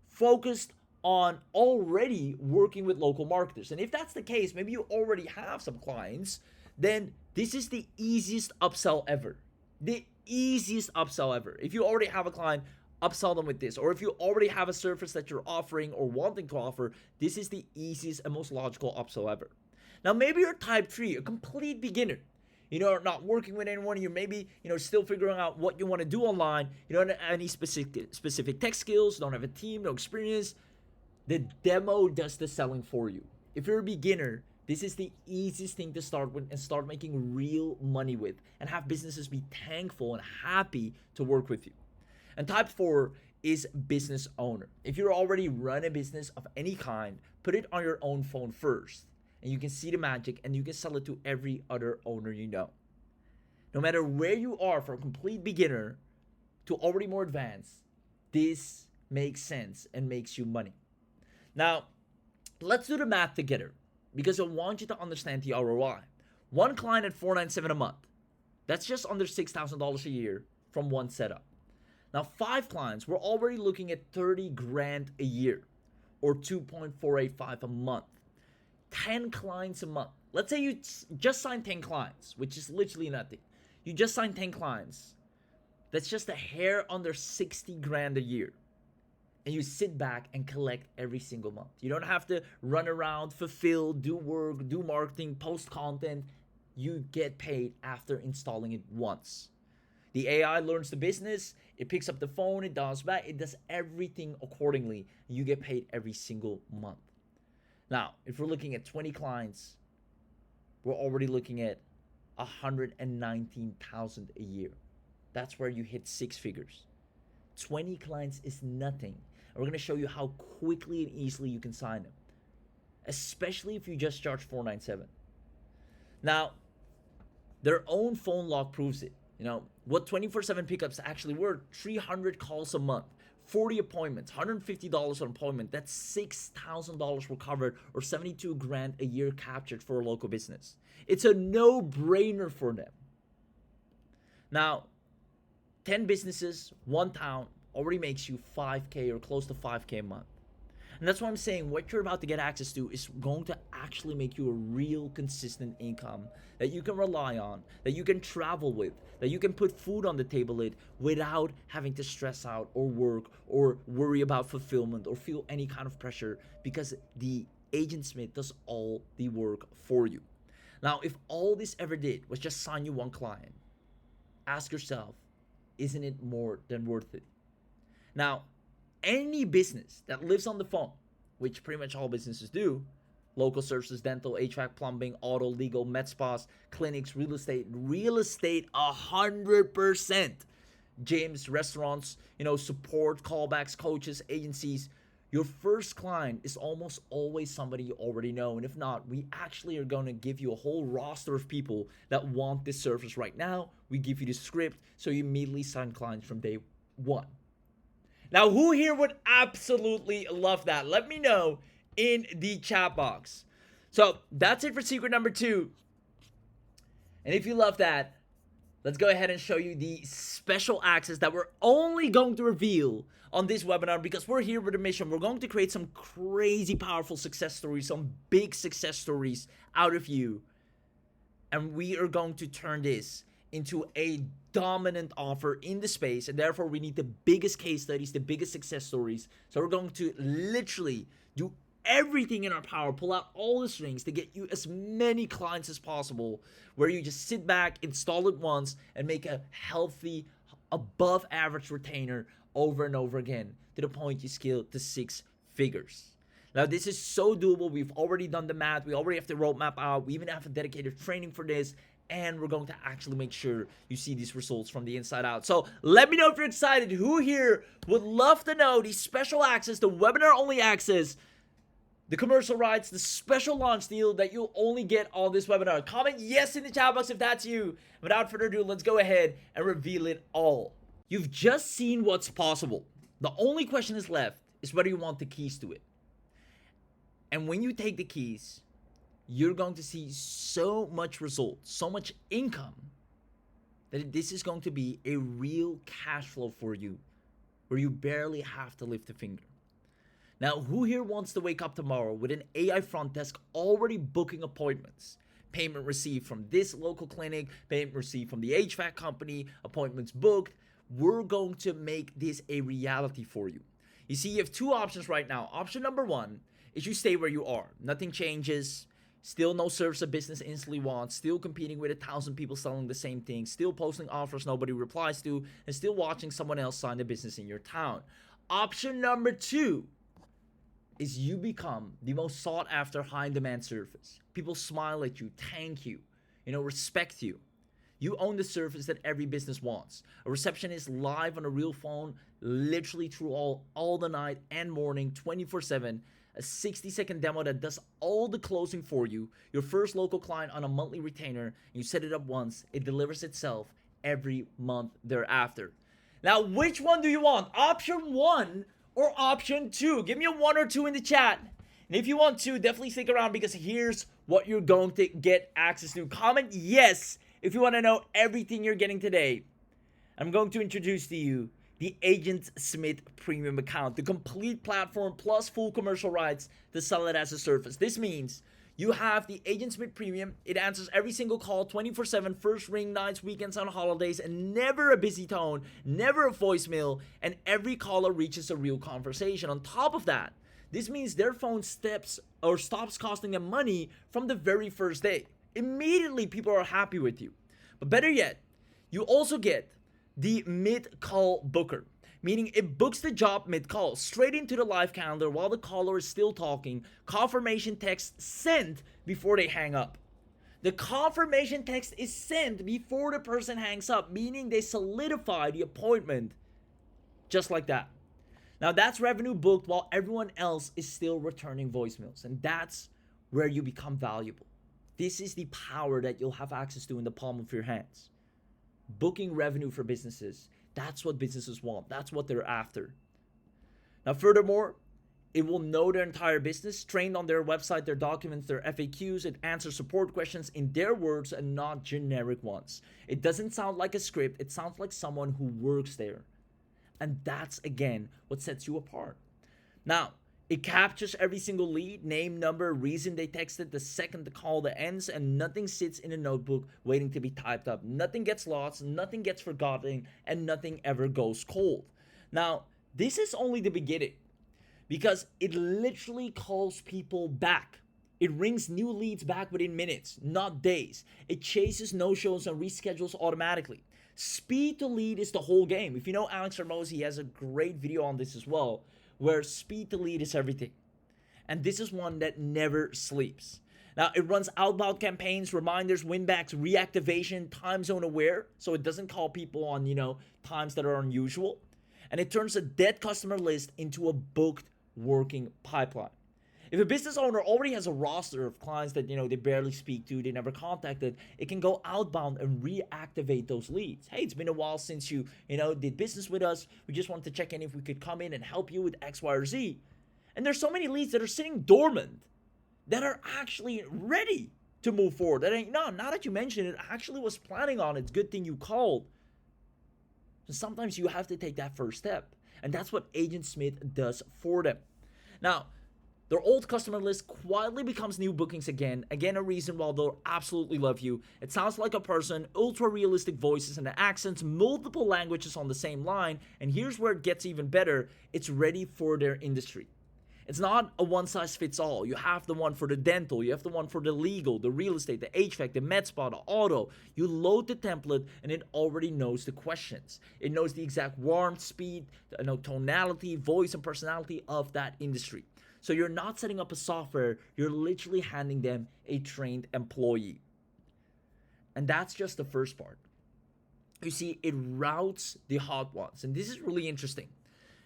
focused on already working with local marketers. And if that's the case, maybe you already have some clients, then this is the easiest upsell ever. The easiest upsell ever. If you already have a client, upsell them with this. Or if you already have a service that you're offering or wanting to offer, this is the easiest and most logical upsell ever. Now, maybe you're type 3, a complete beginner. You know, not working with anyone. You're maybe, still figuring out what you want to do online. You don't have any specific tech skills, don't have a team, no experience. The demo does the selling for you. If you're a beginner, this is the easiest thing to start with and start making real money with, and have businesses be thankful and happy to work with you. And type 4 is business owner. If you already run a business of any kind, put it on your own phone first, and you can see the magic, and you can sell it to every other owner you know. No matter where you are, from complete beginner to already more advanced, this makes sense and makes you money. Now, let's do the math together, because I want you to understand the ROI. One client at $497 a month, that's just under $6,000 a year from one setup. Now, 5 clients, we're already looking at 30 grand a year, or 2.485 a month. 10 clients a month. Let's say you just signed 10 clients, which is literally nothing. You just signed 10 clients. That's just a hair under 60 grand a year. And you sit back and collect every single month. You don't have to run around, fulfill, do work, do marketing, post content. You get paid after installing it once. The AI learns the business, it picks up the phone, it dials back, it does everything accordingly. You get paid every single month. Now, if we're looking at 20 clients, we're already looking at $119,000 a year. That's where you hit 6 figures. 20 clients is nothing. And we're going to show you how quickly and easily you can sign them, especially if you just charge $497. Now, their own phone log proves it. What 24/7 pickups actually were: 300 calls a month, 40 appointments, $150 an appointment. That's $6,000 recovered, or 72 grand a year captured for a local business. It's a no-brainer for them. Now, 10 businesses, 1 town already makes you 5K or close to 5K a month. And that's why I'm saying what you're about to get access to is going to actually make you a real consistent income that you can rely on, that you can travel with, that you can put food on the table with without having to stress out or work or worry about fulfillment or feel any kind of pressure, because the AgentSmith does all the work for you. Now, if all this ever did was just sign you 1 client, ask yourself, isn't it more than worth it? Now, any business that lives on the phone, which pretty much all businesses do, local services, dental, HVAC, plumbing, auto, legal, med spas, clinics, real estate 100%. Gyms, restaurants, support, callbacks, coaches, agencies, Your first client is almost always somebody you already know. And if not, we actually are going to give you a whole roster of people that want this service right now. We give you the script so you immediately sign clients from day one. Now, who here would absolutely love that? Let me know in the chat box. So that's it for secret number 2. And if you love that, let's go ahead and show you the special access that we're only going to reveal on this webinar, because we're here with a mission. We're going to create some crazy powerful success stories, some big success stories out of you. And we are going to turn this into a dominant offer in the space. And therefore, we need the biggest case studies, the biggest success stories. So we're going to literally do everything in our power, pull out all the strings to get you as many clients as possible, where you just sit back, install it once, and make a healthy, above average retainer over and over again to the point you scale to 6 figures. Now, this is so doable. We've already done the math. We already have the roadmap out. We even have a dedicated training for this. And we're going to actually make sure you see these results from the inside out. So let me know if you're excited. Who here would love to know the special access, the webinar only access, the commercial rights, the special launch deal that you'll only get on this webinar? Comment yes in the chat box if that's you. Without further ado, let's go ahead and reveal it all. You've just seen what's possible. The only question is left is whether you want the keys to it. And when you take the keys, you're going to see so much results, so much income, that this is going to be a real cash flow for you, where you barely have to lift a finger. Now, who here wants to wake up tomorrow with an AI front desk already booking appointments? Payment received from this local clinic, payment received from the HVAC company, appointments booked. We're going to make this a reality for you. You see, you have 2 options right now. Option number 1 is you stay where you are. Nothing changes. Still no service a business instantly wants. Still competing with 1,000 people selling the same thing. Still posting offers nobody replies to. And still watching someone else sign the business in your town. Option number 2 is you become the most sought after high in demand service. People smile at you, thank you, respect you. You own the service that every business wants. A receptionist live on a real phone, literally through all the night and morning, 24/7. A 60-second demo that does all the closing for you. Your first local client on a monthly retainer. And you set it up once. It delivers itself every month thereafter. Now, which one do you want? Option 1 or option 2? Give me a 1 or 2 in the chat. And if you want to, definitely stick around, because here's what you're going to get access to. Comment yes if you want to know everything you're getting today. I'm going to introduce to you the AgentSmith premium account, the complete platform plus full commercial rights to sell it as a service. This means you have the AgentSmith premium. It answers every single call 24/7, first ring, nights, weekends, on holidays, and never a busy tone, never a voicemail, and every caller reaches a real conversation. On top of that, this means their phone stops costing them money from the very first day. Immediately, people are happy with you. But better yet, you also get the mid-call booker, meaning it books the job mid-call, straight into the live calendar while the caller is still talking. Confirmation text sent before they hang up. The confirmation text is sent before the person hangs up, meaning they solidify the appointment just like that. Now, that's revenue booked while everyone else is still returning voicemails, and that's where you become valuable. This is the power that you'll have access to in the palm of your hands. Booking revenue for businesses. That's what businesses want. That's what they're after. Now, furthermore, it will know their entire business, trained on their website, their documents, their FAQs. It answers support questions in their words and not generic ones. It doesn't sound like a script. It sounds like someone who works there. And that's, again, what sets you apart. Now, it captures every single lead, name, number, reason they texted, the second the call that ends, and nothing sits in a notebook waiting to be typed up. Nothing gets lost, nothing gets forgotten, and nothing ever goes cold. Now, this is only the beginning, because it literally calls people back. It rings new leads back within minutes, not days. It chases no-shows and reschedules automatically. Speed to lead is the whole game. If you know Alex Ramosi, he has a great video on this as well, where speed to lead is everything. And this is one that never sleeps. Now, it runs outbound campaigns, reminders, winbacks, reactivation, time zone aware, so it doesn't call people on, times that are unusual. And it turns a dead customer list into a booked working pipeline. If a business owner already has a roster of clients that they barely speak to, they never contacted, it can go outbound and reactivate those leads. Hey, it's been a while since you did business with us. We just wanted to check in if we could come in and help you with X, Y, or Z. And there's so many leads that are sitting dormant that are actually ready to move forward. That ain't now that you mentioned it, I actually was planning on it. It's a good thing you called. So sometimes you have to take that first step. And that's what AgentSmith does for them. Now, their old customer list quietly becomes new bookings again. Again, a reason why they'll absolutely love you. It sounds like a person, ultra realistic voices and accents, multiple languages on the same line. And here's where it gets even better. It's ready for their industry. It's not a one size fits all. You have the one for the dental, you have the one for the legal, the real estate, the HVAC, the med spa, the auto. You load the template and it already knows the questions. It knows the exact warmth, speed, tonality, voice, and personality of that industry. So you're not setting up a software, you're literally handing them a trained employee. And that's just the first part. You see, it routes the hot ones. And this is really interesting.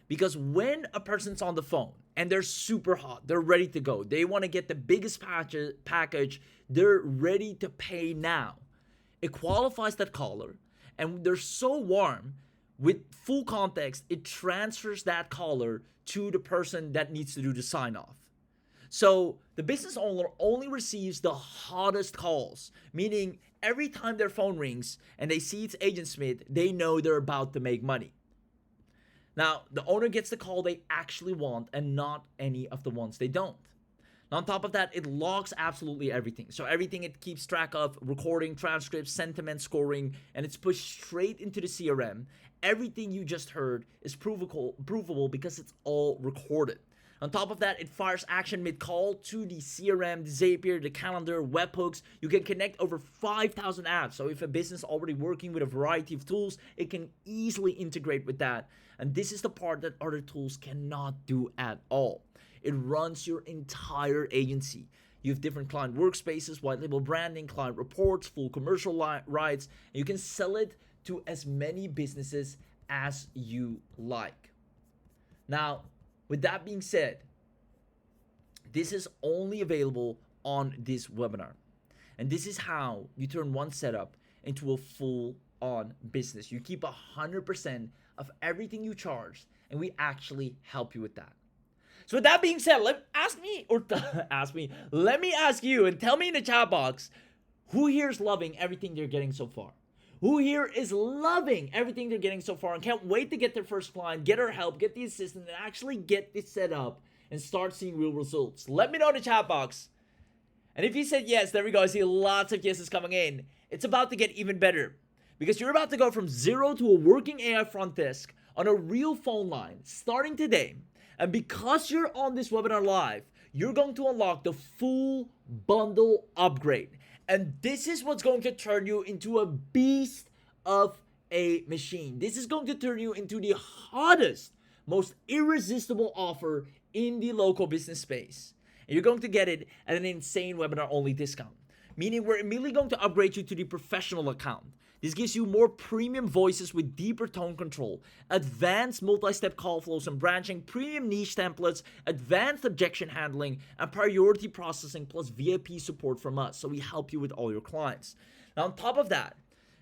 Because when a person's on the phone and they're super hot, they're ready to go, they want to get the biggest package, they're ready to pay now. It qualifies that caller, and they're so warm, with full context, it transfers that caller to the person that needs to do the sign off. So the business owner only receives the hottest calls, meaning every time their phone rings and they see it's AgentSmith, they know they're about to make money. Now, the owner gets the call they actually want and not any of the ones they don't. Now, on top of that, it logs absolutely everything. So everything it keeps track of, recording, transcripts, sentiment scoring, and it's pushed straight into the CRM. Everything you just heard is provable because it's all recorded. On top of that, it fires action mid-call to the CRM, the Zapier, the calendar, webhooks. You can connect over 5,000 apps. So if a business already working with a variety of tools, it can easily integrate with that. And this is the part that other tools cannot do at all. It runs your entire agency. You have different client workspaces, white label branding, client reports, full commercial rights. And you can sell it to as many businesses as you like. Now, with that being said, this is only available on this webinar. And this is how you turn one setup into a full-on business. You keep 100% of everything you charge, and we actually help you with that. So with that being said, let me ask you and tell me in the chat box, who here is loving everything they're getting so far? Who here is loving everything they're getting so far and can't wait to get their first client, get our help, get the assistant, and actually get this set up and start seeing real results? Let me know in the chat box. And if you said yes, there we go. I see lots of yeses coming in. It's about to get even better because you're about to go from zero to a working AI front desk on a real phone line starting today. And because you're on this webinar live, you're going to unlock the full bundle upgrade. And this is what's going to turn you into a beast of a machine. This is going to turn you into the hottest, most irresistible offer in the local business space. And you're going to get it at an insane webinar only discount. Meaning we're immediately going to upgrade you to the professional account. This gives you more premium voices with deeper tone control, advanced multi-step call flows and branching, premium niche templates, advanced objection handling, and priority processing plus VIP support from us. So we help you with all your clients. Now on top of that,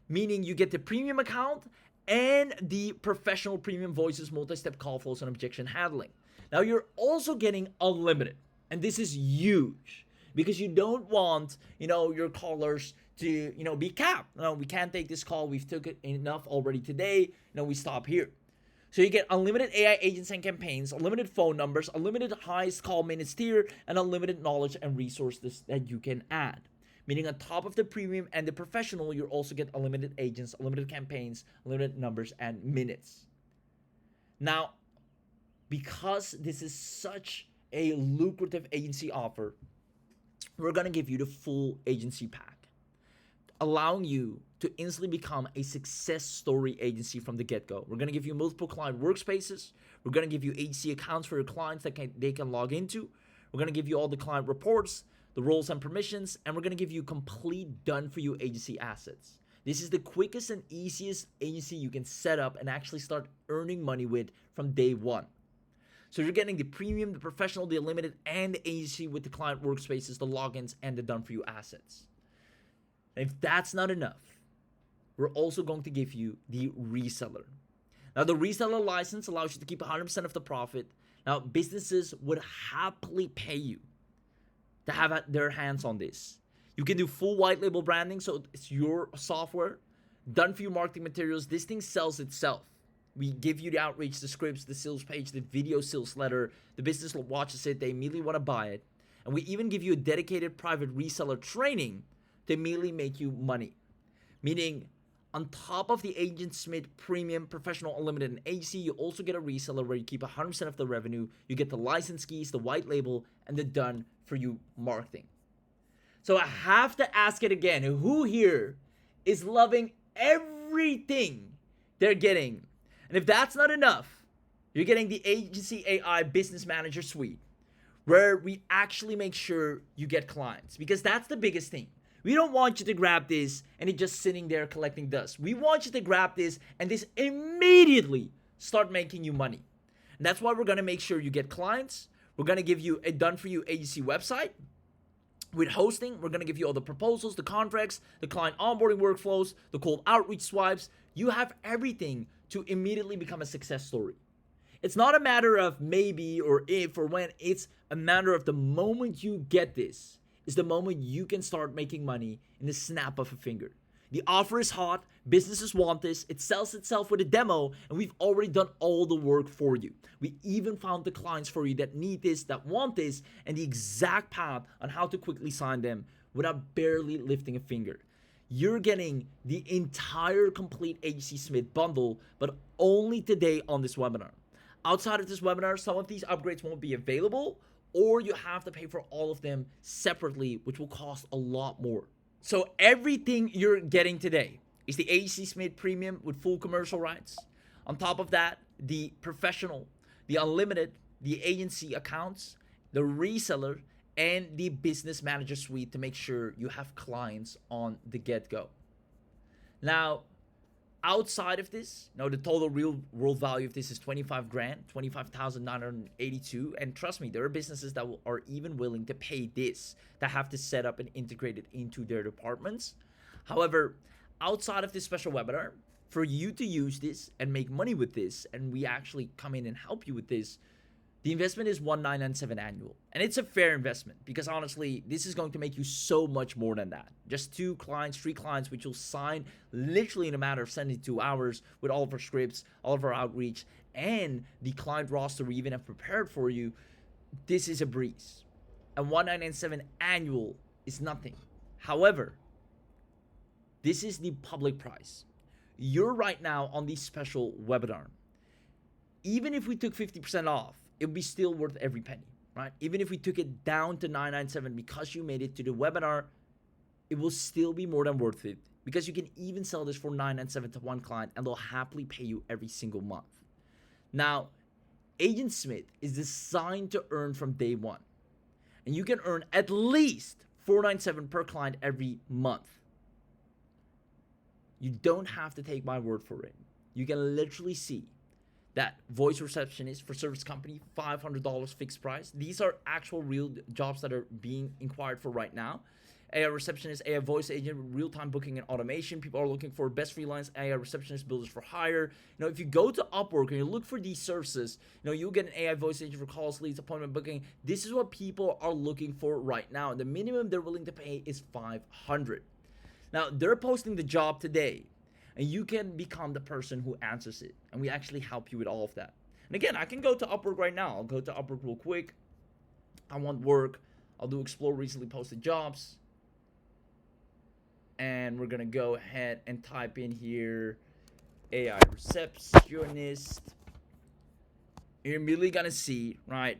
meaning you get the premium account and the professional premium voices, multi-step call flows, and objection handling. Now you're also getting unlimited. And this is huge because you don't want, your callers to, be capped. No, we can't take this call. We've took it enough already today. We stop here. So you get unlimited AI agents and campaigns, unlimited phone numbers, unlimited highest call minutes tier, and unlimited knowledge and resources that you can add. Meaning on top of the premium and the professional, you also get unlimited agents, unlimited campaigns, unlimited numbers, and minutes. Now, because this is such a lucrative agency offer, we're going to give you the full agency pack, allowing you to instantly become a success story agency from the get-go. We're going to give you multiple client workspaces. We're going to give you agency accounts for your clients that they can log into. We're going to give you all the client reports, the roles and permissions, and we're going to give you complete done-for-you agency assets. This is the quickest and easiest agency you can set up and actually start earning money with from day one. So you're getting the premium, the professional, the unlimited, and the agency with the client workspaces, the logins, and the done-for-you assets. And if that's not enough, we're also going to give you the reseller. Now, the reseller license allows you to keep 100% of the profit. Now, businesses would happily pay you to have their hands on this. You can do full white label branding, so it's your software. Done for you marketing materials. This thing sells itself. We give you the outreach, the scripts, the sales page, the video sales letter. The business watches it. They immediately want to buy it. And we even give you a dedicated private reseller training to immediately make you money. Meaning, on top of the AgentSmith Premium, Professional, Unlimited, and agency, you also get a reseller where you keep 100% of the revenue. You get the license keys, the white label, and the done-for-you marketing. So I have to ask it again. Who here is loving everything they're getting? And if that's not enough, you're getting the Agency AI Business Manager Suite, where we actually make sure you get clients. Because that's the biggest thing. We don't want you to grab this and it just sitting there collecting dust. We want you to grab this and this immediately start making you money. And that's why we're going to make sure you get clients. We're going to give you a done-for-you agency website with hosting. We're going to give you all the proposals, the contracts, the client onboarding workflows, the cold outreach swipes. You have everything to immediately become a success story. It's not a matter of maybe or if or when. It's a matter of the moment you get this is the moment you can start making money in the snap of a finger. The offer is hot, businesses want this, it sells itself with a demo, and we've already done all the work for you. We even found the clients for you that need this, that want this, and the exact path on how to quickly sign them without barely lifting a finger. You're getting the entire complete AgentSmith bundle, but only today on this webinar. Outside of this webinar, some of these upgrades won't be available, or you have to pay for all of them separately, which will cost a lot more. So everything you're getting today is the AgentSmith Premium with full commercial rights. On top of that, the professional, the unlimited, the agency accounts, the reseller, and the business manager suite to make sure you have clients on the get-go. Now, outside of this, the total real world value of this is 25 grand, 25,982. And trust me, there are businesses that are even willing to pay this, that have to set up and integrate it into their departments. However, outside of this special webinar, for you to use this and make money with this, and we actually come in and help you with this, the investment is $1,997 annual. And it's a fair investment because honestly, this is going to make you so much more than that. Just 2 clients, 3 clients, which you'll sign literally in a matter of 72 hours with all of our scripts, all of our outreach, and the client roster we even have prepared for you. This is a breeze. And $1,997 annual is nothing. However, this is the public price. You're right now on the special webinar. Even if we took 50% off, it would be still worth every penny, right? Even if we took it down to $997 because you made it to the webinar, it will still be more than worth it because you can even sell this for $997 to one client and they'll happily pay you every single month. Now, AgentSmith is designed to earn from day one, and you can earn at least $497 per client every month. You don't have to take my word for it. You can literally see that voice receptionist for service company, $500 fixed price. These are actual real jobs that are being inquired for right now. AI receptionist, AI voice agent, real-time booking and automation. People are looking for best freelance AI receptionist builders for hire. If you go to Upwork and you look for these services, you'll get an AI voice agent for calls, leads, appointment booking. This is what people are looking for right now. And the minimum they're willing to pay is $500. Now, they're posting the job today, and you can become the person who answers it. And we actually help you with all of that. And again, I can go to Upwork right now. I'll go to Upwork real quick. I want work. I'll do explore recently posted jobs. And we're going to go ahead and type in here AI receptionist. You're immediately going to see, right?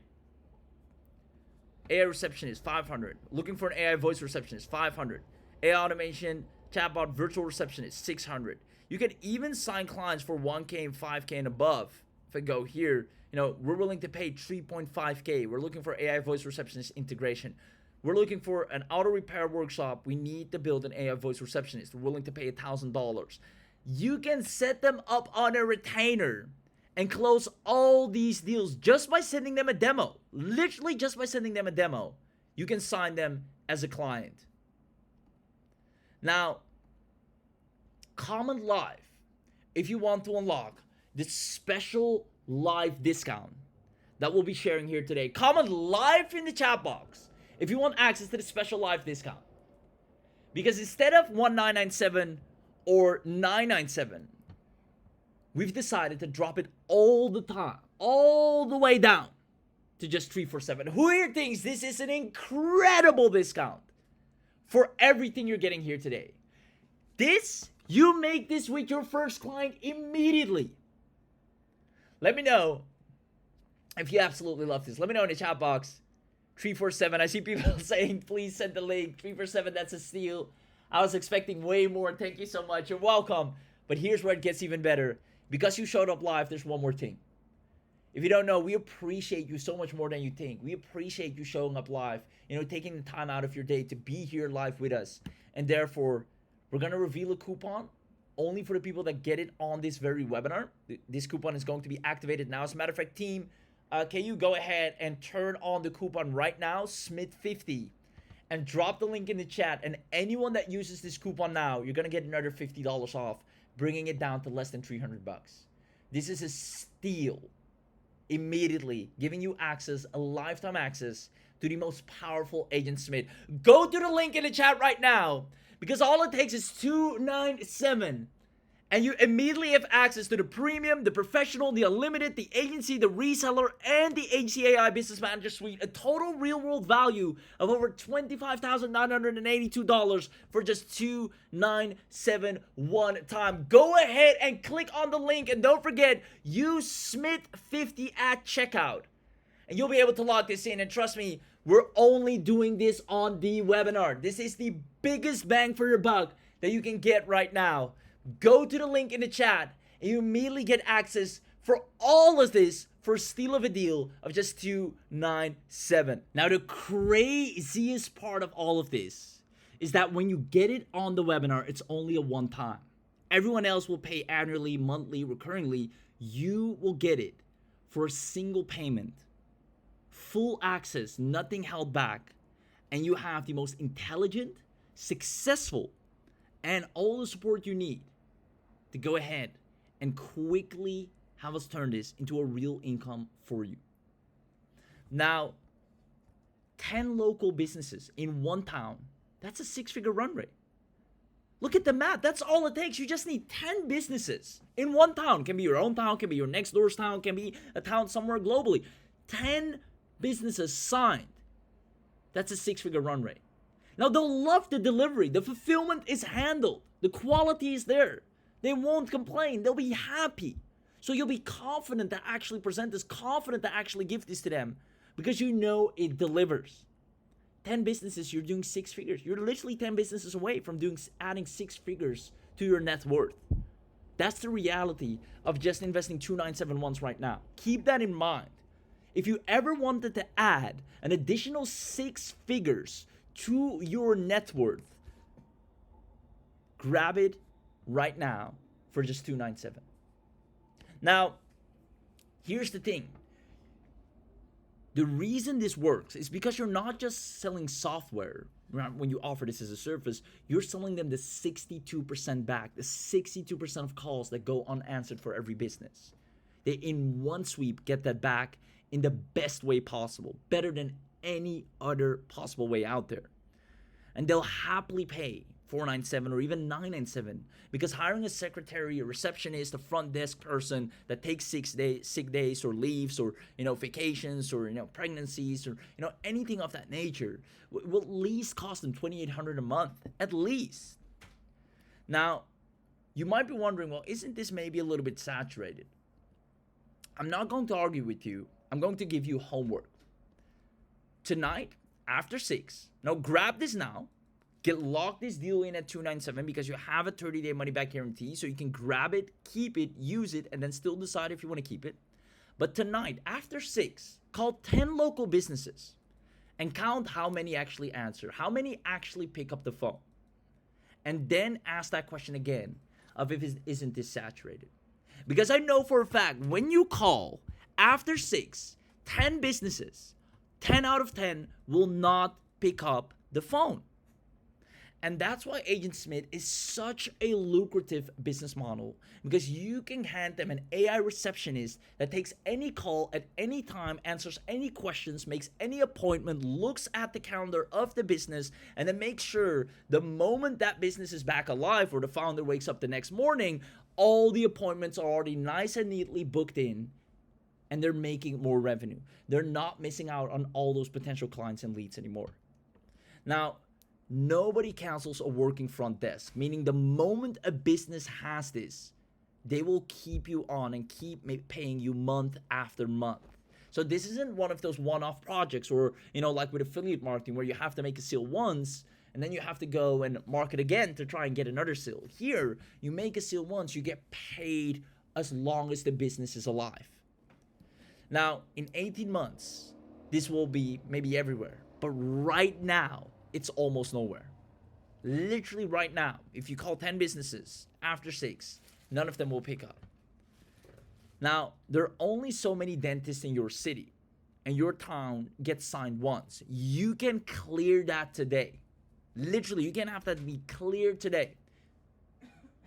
AI receptionist, 500. Looking for an AI voice receptionist, 500. AI automation, chatbot, virtual receptionist, 600. You can even sign clients for 1K and 5K and above. If I go here, we're willing to pay 3.5K. We're looking for AI voice receptionist integration. We're looking for an auto repair workshop. We need to build an AI voice receptionist. We're willing to pay $1,000. You can set them up on a retainer and close all these deals just by sending them a demo. Literally just by sending them a demo, you can sign them as a client. Now, comment live if you want to unlock this special live discount that we'll be sharing here today. Comment live in the chat box if you want access to the special live discount. Because instead of 1997 or 997, we've decided to drop it all the time, all the way down to just 347. Who here thinks this is an incredible discount for everything you're getting here today? This, you make this with your first client immediately. Let me know if you absolutely love this. Let me know in the chat box. 347. I see people saying, please send the link. 347, that's a steal. I was expecting way more. Thank you so much. You're welcome. But here's where it gets even better. Because you showed up live, there's one more thing. If you don't know, we appreciate you so much more than you think. We appreciate you showing up live, taking the time out of your day to be here live with us. And therefore, we're going to reveal a coupon only for the people that get it on this very webinar. This coupon is going to be activated now. As a matter of fact, team, can you go ahead and turn on the coupon right now, Smith50, and drop the link in the chat. And anyone that uses this coupon now, you're going to get another $50 off, bringing it down to less than $300. This is a steal. Immediately giving you access, a lifetime access to the most powerful AgentSmith. Go to the link in the chat right now, because all it takes is $297, and you immediately have access to the premium, the professional, the unlimited, the agency, the reseller, and the agency AI business manager suite. A total real world value of over $25,982 for just $297 one time. Go ahead and click on the link, and don't forget, use Smith50 at checkout, and you'll be able to lock this in. And trust me, we're only doing this on the webinar. This is the biggest bang for your buck that you can get right now. Go to the link in the chat, and you immediately get access for all of this for a steal of a deal of just $297. Now, the craziest part of all of this is that when you get it on the webinar, it's only a one time. Everyone else will pay annually, monthly, recurringly. You will get it for a single payment. Full access, nothing held back. And you have the most intelligent, successful, and all the support you need to go ahead and quickly have us turn this into a real income for you. Now, 10 local businesses in one town, that's a six-figure run rate. Look at the math. That's all it takes. You just need 10 businesses in one town. Can be your own town, can be your next door's town, can be a town somewhere globally. 10 businesses signed. That's a six-figure run rate. Now, they'll love the delivery. The fulfillment is handled. The quality is there. They won't complain. They'll be happy. So you'll be confident to actually present this, confident to actually give this to them, because you know it delivers. 10 businesses, you're doing six figures. You're literally 10 businesses away from adding six figures to your net worth. That's the reality of just investing $297 once right now. Keep that in mind. If you ever wanted to add an additional six figures to your net worth, grab it right now for just $297. Now, here's the thing. The reason this works is because you're not just selling software. When you offer this as a service, you're selling them the 62% back, the 62% of calls that go unanswered for every business. They, in one sweep, get that back in the best way possible, better than any other possible way out there. And they'll happily pay $497 or even $997, because hiring a secretary, a receptionist, a front desk person that takes sick days or leaves or vacations or pregnancies or anything of that nature will at least cost them $2,800 a month, at least. Now, you might be wondering, well, isn't this maybe a little bit saturated? I'm not going to argue with you. I'm going to give you homework. Tonight, after 6, now grab this now. Lock this deal in at $297 because you have a 30-day money-back guarantee, so you can grab it, keep it, use it, and then still decide if you want to keep it. But tonight, after 6, call 10 local businesses and count how many actually answer, how many actually pick up the phone. And then ask that question again of isn't this saturated? Because I know for a fact, when you call after 6, 10 businesses, 10 out of 10 will not pick up the phone. And that's why AgentSmith is such a lucrative business model, because you can hand them an AI receptionist that takes any call at any time, answers any questions, makes any appointment, looks at the calendar of the business, and then makes sure the moment that business is back alive or the founder wakes up the next morning, all the appointments are already nice and neatly booked in, and they're making more revenue. They're not missing out on all those potential clients and leads anymore. Now, nobody cancels a working front desk, meaning the moment a business has this, they will keep you on and keep paying you month after month. So this isn't one of those one-off projects, or, like with affiliate marketing, where you have to make a sale once and then you have to go and market again to try and get another sale. Here, you make a sale once, you get paid as long as the business is alive. Now, in 18 months, this will be maybe everywhere, but right now, it's almost nowhere. Literally right now, if you call 10 businesses after 6, none of them will pick up. Now, there are only so many dentists in your city, and your town gets signed once. You can clear that today. Literally, you can have that be cleared today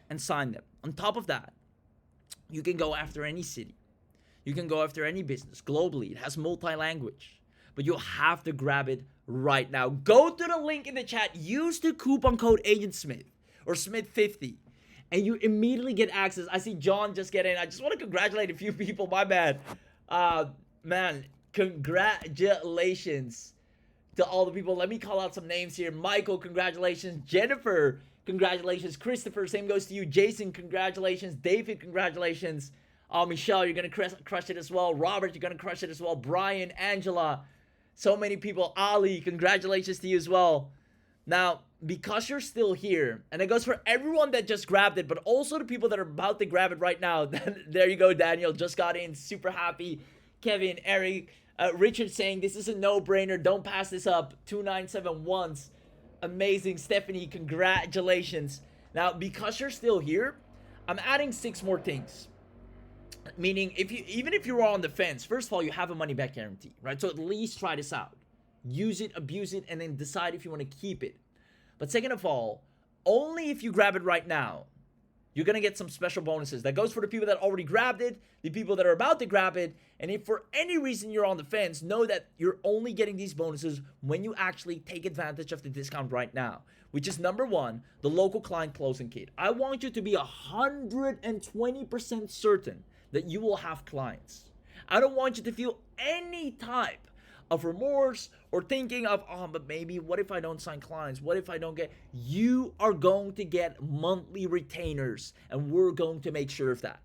and sign them. On top of that, you can go after any city. You can go after any business globally. It has multi-language, but you'll have to grab it right now. Go to the link in the chat, use the coupon code AgentSmith or Smith50, and you immediately get access. I see John just get in. I just want to congratulate a few people. My bad. Man, congratulations to all the people. Let me call out some names here. Michael, congratulations. Jennifer, congratulations. Christopher, same goes to you. Jason, congratulations. David, congratulations. Michelle, you're going to crush it as well. Robert, you're going to crush it as well. Brian, Angela, so many people. Ali, congratulations to you as well. Now, because you're still here, and it goes for everyone that just grabbed it, but also the people that are about to grab it right now. There you go, Daniel, just got in, super happy. Kevin, Eric, Richard saying this is a no-brainer, don't pass this up. 297 once. Amazing. Stephanie, congratulations. Now, because you're still here, I'm adding 6 more things. Meaning, even if you're on the fence, first of all, you have a money-back guarantee, right? So at least try this out. Use it, abuse it, and then decide if you want to keep it. But second of all, only if you grab it right now, you're going to get some special bonuses. That goes for the people that already grabbed it, the people that are about to grab it, and if for any reason you're on the fence, know that you're only getting these bonuses when you actually take advantage of the discount right now, which is number 1, the local client closing kit. I want you to be 120% certain that you will have clients. I don't want you to feel any type of remorse or thinking of, but maybe what if I don't sign clients? What if I don't get? You are going to get monthly retainers, and we're going to make sure of that.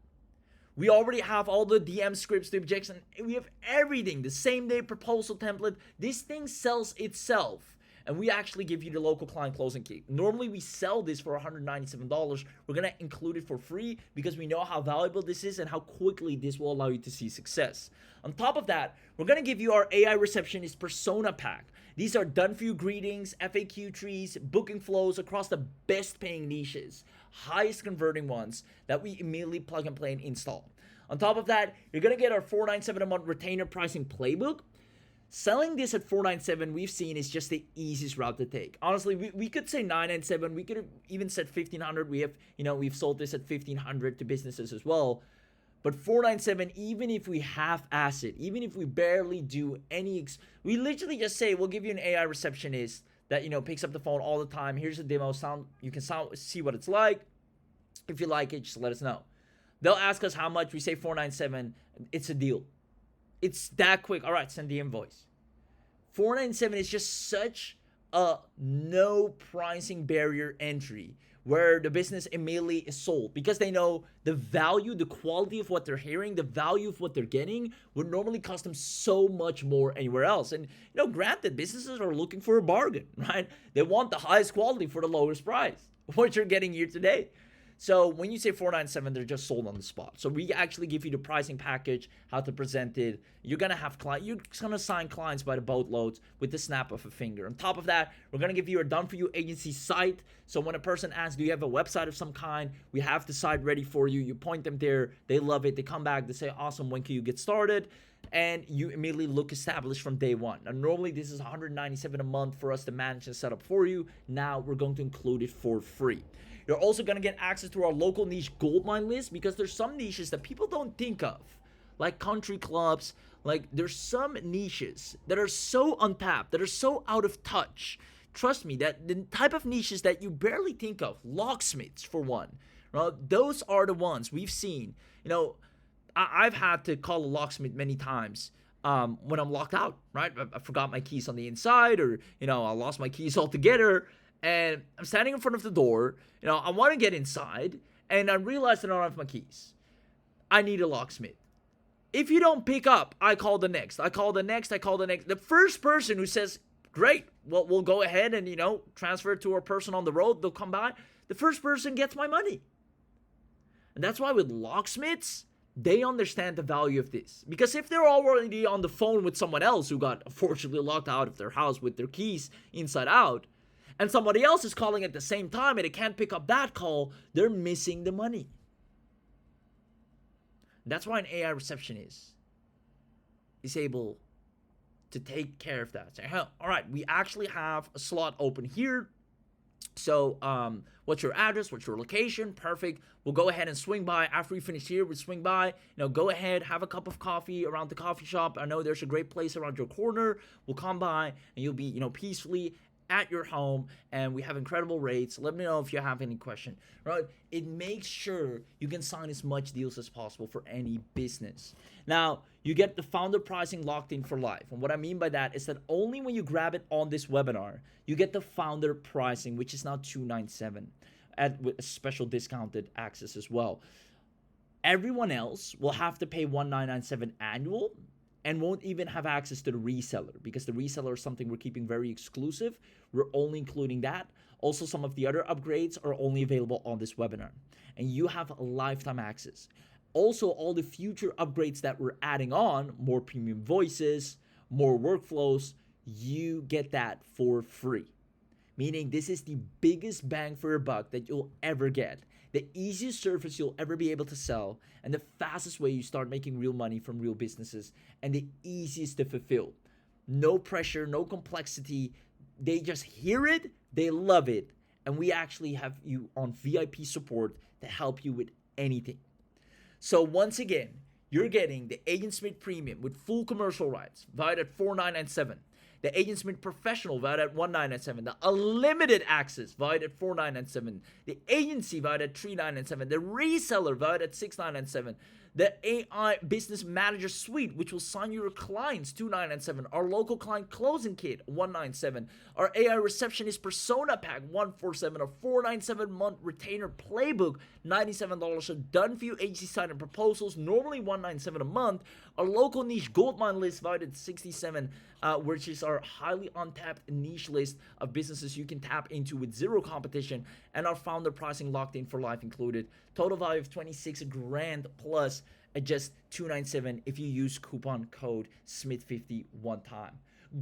We already have all the DM scripts, the objection. We have everything. The same day proposal template. This thing sells itself. And we actually give you the local client closing kit. Normally, we sell this for $197. We're going to include it for free because we know how valuable this is and how quickly this will allow you to see success. On top of that, we're going to give you our AI Receptionist Persona Pack. These are done-for-you greetings, FAQ trees, booking flows across the best-paying niches, highest converting ones that we immediately plug and play and install. On top of that, you're going to get our $497 a month retainer pricing playbook. Selling this at $497, we've seen, is just the easiest route to take. Honestly, we could say $997. We could have even said $1,500. We've sold this at $1,500 to businesses as well. But $497, even if we half-ass it, even if we barely do any, we literally just say, we'll give you an AI receptionist that, picks up the phone all the time. Here's a demo sound. You can see what it's like. If you like it, just let us know. They'll ask us how much. We say $497. It's a deal. It's that quick. All right, send the invoice. $497 is just such a no pricing barrier entry where the business immediately is sold because they know the value, the quality of what they're hearing, the value of what they're getting would normally cost them so much more anywhere else. And, granted, businesses are looking for a bargain, right? They want the highest quality for the lowest price, what you're getting here today. So when you say 497, they're just sold on the spot. So we actually give you the pricing package, how to present it. You're gonna have you're gonna sign clients by the boatloads with the snap of a finger. On top of that, we're gonna give you a done-for-you agency site. So when a person asks, do you have a website of some kind? We have the site ready for you. You point them there. They love it. They come back. They say, awesome. When can you get started? And you immediately look established from day one. Now, normally this is $197 a month for us to manage and set up for you. Now we're going to include it for free. You're also going to get access to our local niche goldmine list, because there's some niches that people don't think of, like country clubs. Like, there's some niches that are so untapped, that are so out of touch. Trust me, that the type of niches that you barely think of, locksmiths for one, those are the ones we've seen. You know, I've had to call a locksmith many times when I'm locked out, right? I forgot my keys on the inside, or, you know, I lost my keys altogether, and I'm standing in front of the door. You know, I want to get inside, and I realize that I don't have my keys. I need a locksmith. If you don't pick up, I call the next. I call the next. I call the next. The first person who says, great, well, we'll go ahead and, you know, transfer it to our person on the road. They'll come by. The first person gets my money. And that's why with locksmiths, they understand the value of this. Because if they're already on the phone with someone else who got unfortunately locked out of their house with their keys inside out, and somebody else is calling at the same time and they can't pick up that call, they're missing the money. That's why an AI receptionist is able to take care of that. Say, all right, we actually have a slot open here. So, what's your address? What's your location? Perfect. We'll go ahead and swing by. After we finish here, we'll swing by. You know, go ahead, have a cup of coffee around the coffee shop. I know there's a great place around your corner. We'll come by, and you'll be, you know, peacefully at your home, and we have incredible rates. Let me know if you have any question, right? It makes sure you can sign as much deals as possible for any business. Now, you get the founder pricing locked in for life. And what I mean by that is that only when you grab it on this webinar, you get the founder pricing, which is now $297 with a special discounted access as well. Everyone else will have to pay $1,997 annual and won't even have access to the reseller, because the reseller is something we're keeping very exclusive. We're only including that. Also, some of the other upgrades are only available on this webinar, and you have lifetime access. Also, all the future upgrades that we're adding on, more premium voices, more workflows, you get that for free. Meaning this is the biggest bang for your buck that you'll ever get. The easiest service you'll ever be able to sell, and the fastest way you start making real money from real businesses, and the easiest to fulfill. No pressure, no complexity. They just hear it, they love it, and we actually have you on VIP support to help you with anything. So once again, you're getting the AgentSmith Premium with full commercial rights, valued at $4,997. The AgentSmith Professional, valued at $1,997. The Unlimited Access, valued at $4,997. The Agency, valued at $3,997. The Reseller, valued at $6,997. The AI Business Manager Suite, which will sign your clients, $2,997. Our Local Client Closing Kit, $197. Our AI Receptionist Persona Pack, $147. Our $497 month Retainer Playbook, $97. So done for you agency site and proposals, normally $197 a month. Our Local Niche Goldmine List, valued at $67, which is our highly untapped niche list of businesses you can tap into with zero competition, and our founder pricing locked in for life included. Total value of $26 grand plus at just $297 if you use coupon code SMITH50 one time.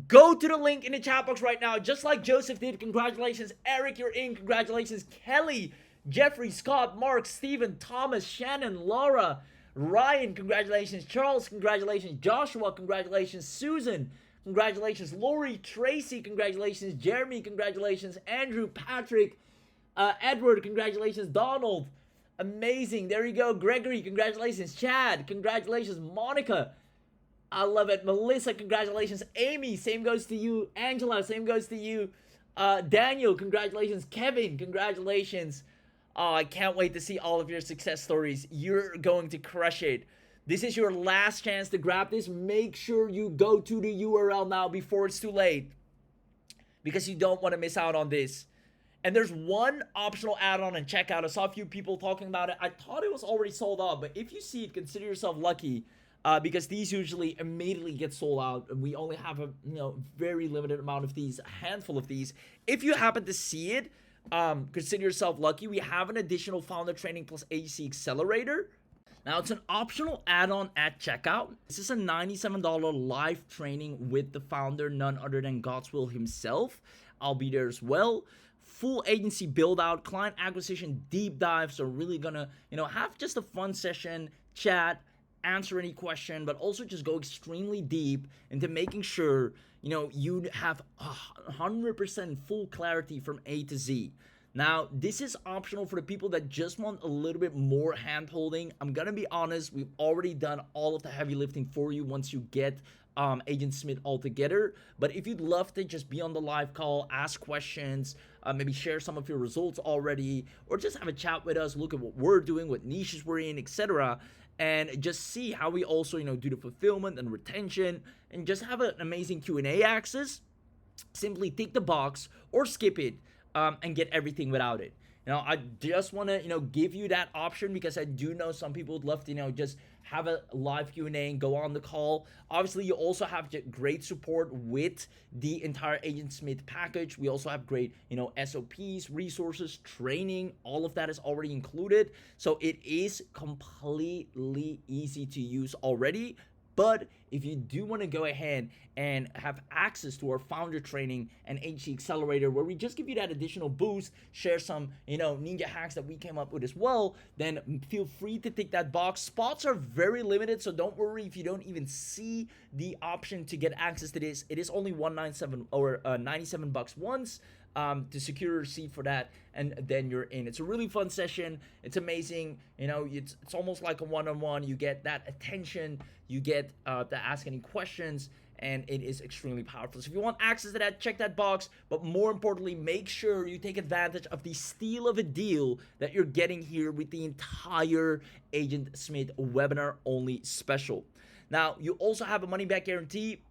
Go to the link in the chat box right now, just like Joseph did. Congratulations, Eric, you're in. Congratulations, Kelly, Jeffrey, Scott, Mark, Steven, Thomas, Shannon, Laura, Ryan, congratulations. Charles, congratulations. Joshua, congratulations. Susan, congratulations. Lori, Tracy, congratulations. Jeremy, congratulations. Andrew, Patrick, Edward, congratulations. Donald, amazing. There you go. Gregory, congratulations. Chad, congratulations. Monica, I love it. Melissa, congratulations. Amy, same goes to you. Angela, same goes to you. Daniel, congratulations. Kevin, congratulations. Oh, I can't wait to see all of your success stories. You're going to crush it. This is your last chance to grab this. Make sure you go to the URL now before it's too late, because you don't want to miss out on this. And there's one optional add-on and checkout. I saw a few people talking about it. I thought it was already sold out, but if you see it, consider yourself lucky, because these usually immediately get sold out, and we only have a very limited amount of these, a handful of these. If you happen to see it, consider yourself lucky. We have an additional founder training plus agency accelerator. Now, it's an optional add-on at checkout. This is a $97 live training with the founder, none other than God's Will himself. I'll be there as well. Full agency build out, client acquisition deep dive. So really gonna, have just a fun session, chat, answer any question, but also just go extremely deep into making sure, you have 100% full clarity from A to Z. Now, this is optional for the people that just want a little bit more hand-holding. I'm gonna be honest, we've already done all of the heavy lifting for you once you get AgentSmith all together. But if you'd love to just be on the live call, ask questions, maybe share some of your results already, or just have a chat with us, look at what we're doing, what niches we're in, etc., and just see how we also, do the fulfillment and retention, and just have an amazing Q&A access, simply tick the box or skip it. And get everything without it. I just want to, give you that option because I do know some people would love to, just have a live Q&A and go on the call. Obviously, you also have great support with the entire AgentSmith package. We also have great, SOPs, resources, training. All of that is already included. So it is completely easy to use already. But if you do want to go ahead and have access to our founder training and HC accelerator, where we just give you that additional boost, share some, ninja hacks that we came up with as well, then feel free to tick that box. Spots are very limited, so don't worry if you don't even see the option to get access to this. It is only $197 or $97 once. To secure a seat for that, and then you're in. It's a really fun session. It's amazing. It's almost like a one-on-one. You get that attention. You get to ask any questions, and it is extremely powerful. So if you want access to that, check that box. But more importantly, make sure you take advantage of the steal of a deal that you're getting here with the entire AgentSmith webinar only special. Now, you also have a money-back guarantee.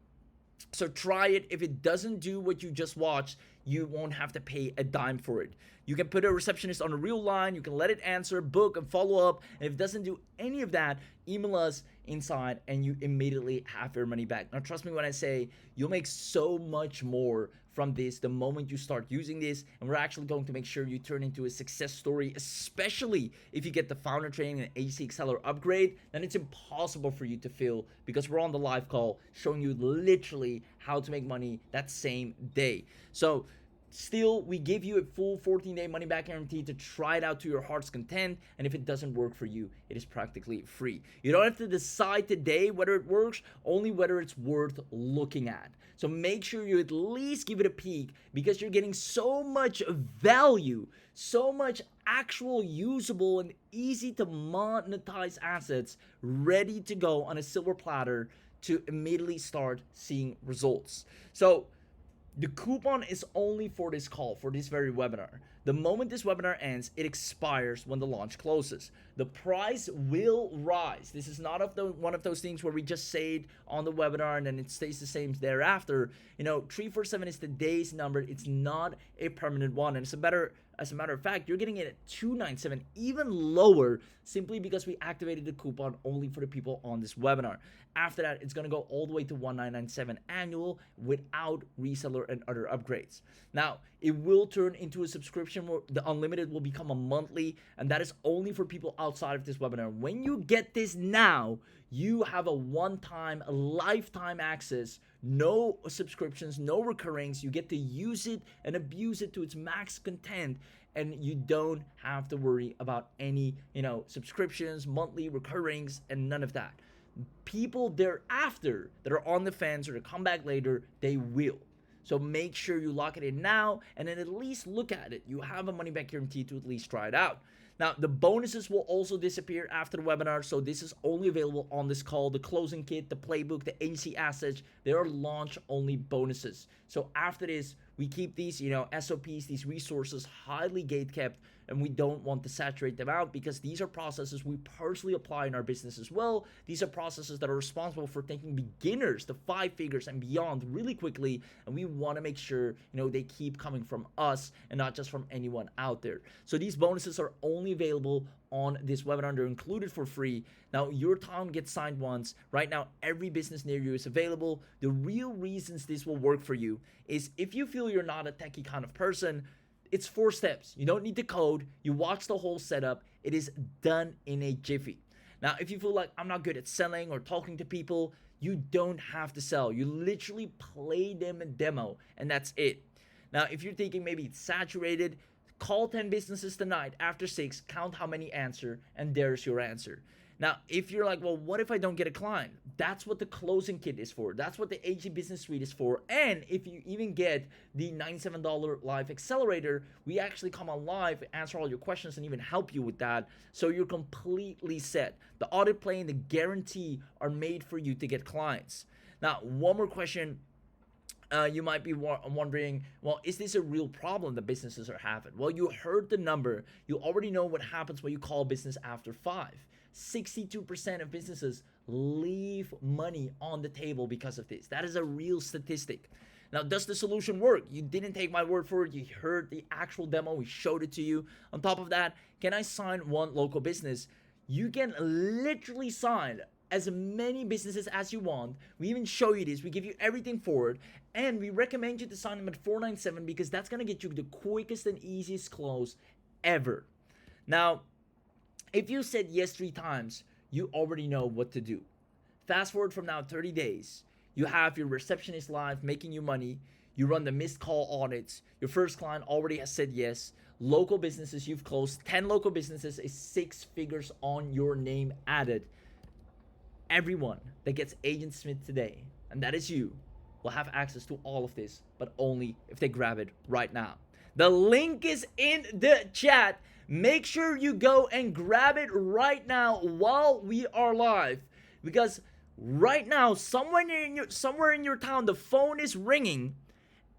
So try it. If it doesn't do what you just watched, you won't have to pay a dime for it. You can put a receptionist on a real line. You can let it answer, book, and follow up. And if it doesn't do any of that, email us inside and you immediately have your money back. Now, trust me when I say you'll make so much more from this the moment you start using this. And we're actually going to make sure you turn into a success story, especially if you get the founder training and AC Acceler upgrade. Then it's impossible for you to fail because we're on the live call showing you literally how to make money that same day. So still, we give you a full 14-day money-back guarantee to try it out to your heart's content, and if it doesn't work for you, it is practically free. You don't have to decide today whether it works, only whether it's worth looking at. So make sure you at least give it a peek because you're getting so much value, so much actual usable and easy to monetize assets ready to go on a silver platter to immediately start seeing results. So the coupon is only for this call, for this very webinar. The moment this webinar ends, it expires when the launch closes. The price will rise. This is not one of those things where we just say it on the webinar and then it stays the same thereafter. 347 is today's number. It's not a permanent one. And as a matter of fact, you're getting it at 297, even lower, simply because we activated the coupon only for the people on this webinar. After that, it's going to go all the way to 1997 annual without reseller and other upgrades. Now, it will turn into a subscription where the unlimited will become a monthly, and that is only for people outside of this webinar. When you get this now, you have a one-time, lifetime access, no subscriptions, no recurrings. You get to use it and abuse it to its max content, and you don't have to worry about any, subscriptions, monthly recurrings, and none of that. People thereafter that are on the fence or to come back later, they will. So make sure you lock it in now and then at least look at it. You have a money back guarantee to at least try it out. Now, the bonuses will also disappear after the webinar, so this is only available on this call. The closing kit, the playbook, the agency assets, they are launch-only bonuses. So after this, we keep these, SOPs, these resources highly gate-kept, and we don't want to saturate them out because these are processes we personally apply in our business as well. These are processes that are responsible for taking beginners to 5 figures and beyond really quickly, and we want to make sure, they keep coming from us and not just from anyone out there. So these bonuses are only available on this webinar. They're included for free. Now, your town gets signed once. Right now, every business near you is available. The real reasons this will work for you is if you feel you're not a techie kind of person, It's 4 steps. You don't need to code. You watch the whole setup. It is done in a jiffy. Now, if you feel like I'm not good at selling or talking to people, you don't have to sell. You literally play them a demo, and that's it. Now, if you're thinking maybe it's saturated, call 10 businesses tonight after 6, count how many answer, and there's your answer. Now, if you're like, well, what if I don't get a client? That's what the closing kit is for. That's what the AG Business Suite is for. And if you even get the $97 live accelerator, we actually come on live, answer all your questions, and even help you with that. So you're completely set. The audit play and the guarantee are made for you to get clients. Now, one more question. You might be wondering, well, is this a real problem that businesses are having? Well, you heard the number. You already know what happens when you call business after 5. 62% of businesses leave money on the table because of this. That is a real statistic. Now, does the solution work? You didn't take my word for it. You heard the actual demo. We showed it to you. On top of that, can I sign one local business? You can literally sign as many businesses as you want. We even show you this. We give you everything for it. And we recommend you to sign them at $497 because that's going to get you the quickest and easiest close ever. Now, if you said yes 3 times, you already know what to do. Fast forward from now 30 days. You have your receptionist live making you money. You run the missed call audits. Your first client already has said yes. Local businesses you've closed. 10 local businesses is 6 figures on your name added. Everyone that gets AgentSmith today, and that is you, will have access to all of this, but only if they grab it right now. The link is in the chat. Make sure you go and grab it right now while we are live, because right now somewhere in your town the phone is ringing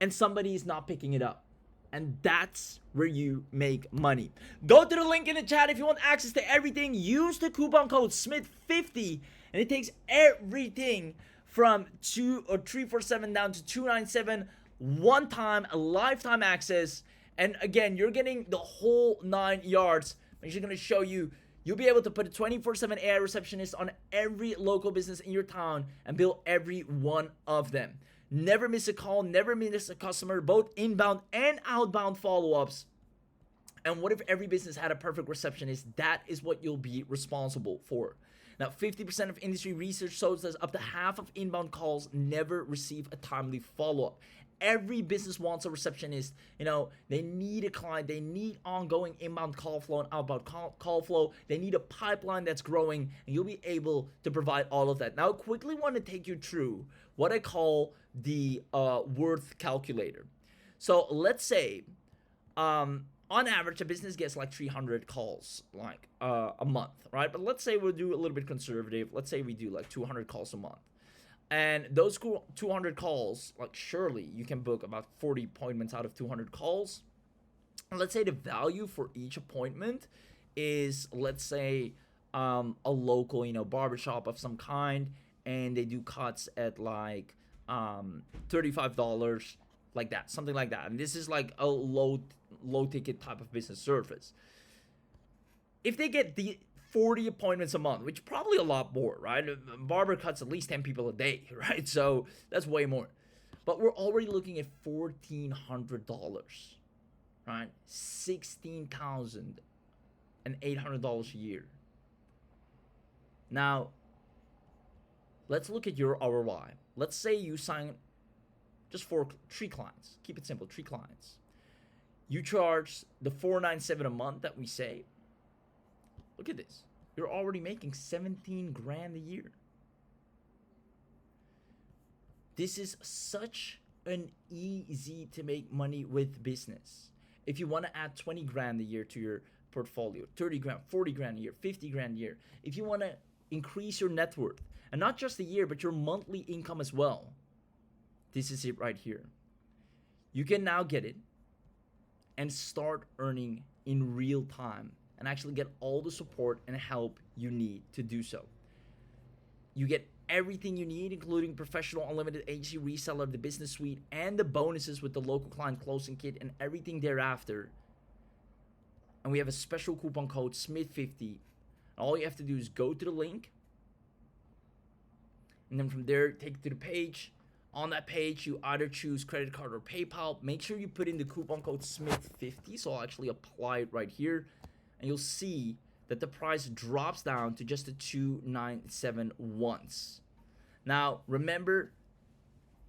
and somebody is not picking it up. And that's where you make money. Go to the link in the chat if you want access to everything. Use the coupon code SMITH50 and it takes everything from 347 down to 297, one time, a lifetime access. And again, you're getting the whole 9 yards. I'm just going to show you. You'll be able to put a 24/7 AI receptionist on every local business in your town and bill every one of them. Never miss a call, never miss a customer, both inbound and outbound follow-ups. And what if every business had a perfect receptionist? That is what you'll be responsible for. Now, 50% of industry research shows that up to half of inbound calls never receive a timely follow-up. Every business wants a receptionist. You know, they need a client. They need ongoing inbound call flow and outbound call flow. They need a pipeline that's growing, and you'll be able to provide all of that. Now, I quickly want to take you through what I call the worth calculator. So let's say, on average, a business gets like 300 calls like a month, right? But let's say we'll do a little bit conservative. Let's say we do like 200 calls a month. And those 200 calls, like surely you can book about 40 appointments out of 200 calls. And let's say the value for each appointment is, let's say, a local, barbershop of some kind, and they do cuts at like $35, like that, something like that. And this is like a low ticket type of business service. If they get the 40 appointments a month, which probably a lot more, right? Barber cuts at least 10 people a day, right? So that's way more. But we're already looking at $1,400, right? $16,800 a year. Now, let's look at your ROI. Let's say you sign just 3 clients. Keep it simple, 3 clients. You charge the $497 a month that we say. Look at this. You're already making 17 grand a year. This is such an easy to make money with business. If you want to add 20 grand a year to your portfolio, 30 grand, 40 grand a year, 50 grand a year. If you want to increase your net worth, and not just a year, but your monthly income as well. This is it right here. You can now get it and start earning in real time and actually get all the support and help you need to do so. You get everything you need, including professional unlimited agency reseller, the business suite, and the bonuses with the local client closing kit and everything thereafter. And we have a special coupon code SMITH50. All you have to do is go to the link, and then from there, take it to the page. On that page, you either choose credit card or PayPal. Make sure you put in the coupon code SMITH50. So I'll actually apply it right here. And you'll see that the price drops down to just the $297 once. Now, remember,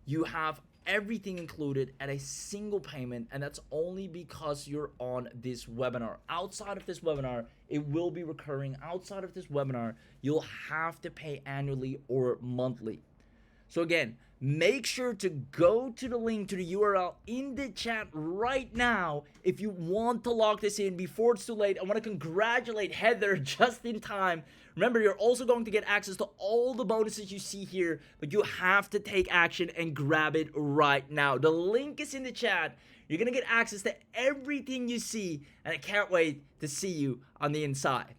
you have everything included at a single payment, and that's only because you're on this webinar. Outside of this webinar, it will be recurring. Outside of this webinar, you'll have to pay annually or monthly. So again, make sure to go to the link to the URL in the chat right now if you want to lock this in before it's too late. I want to congratulate Heather just in time. Remember, you're also going to get access to all the bonuses you see here, but you have to take action and grab it right now. The link is in the chat. You're going to get access to everything you see, and I can't wait to see you on the inside.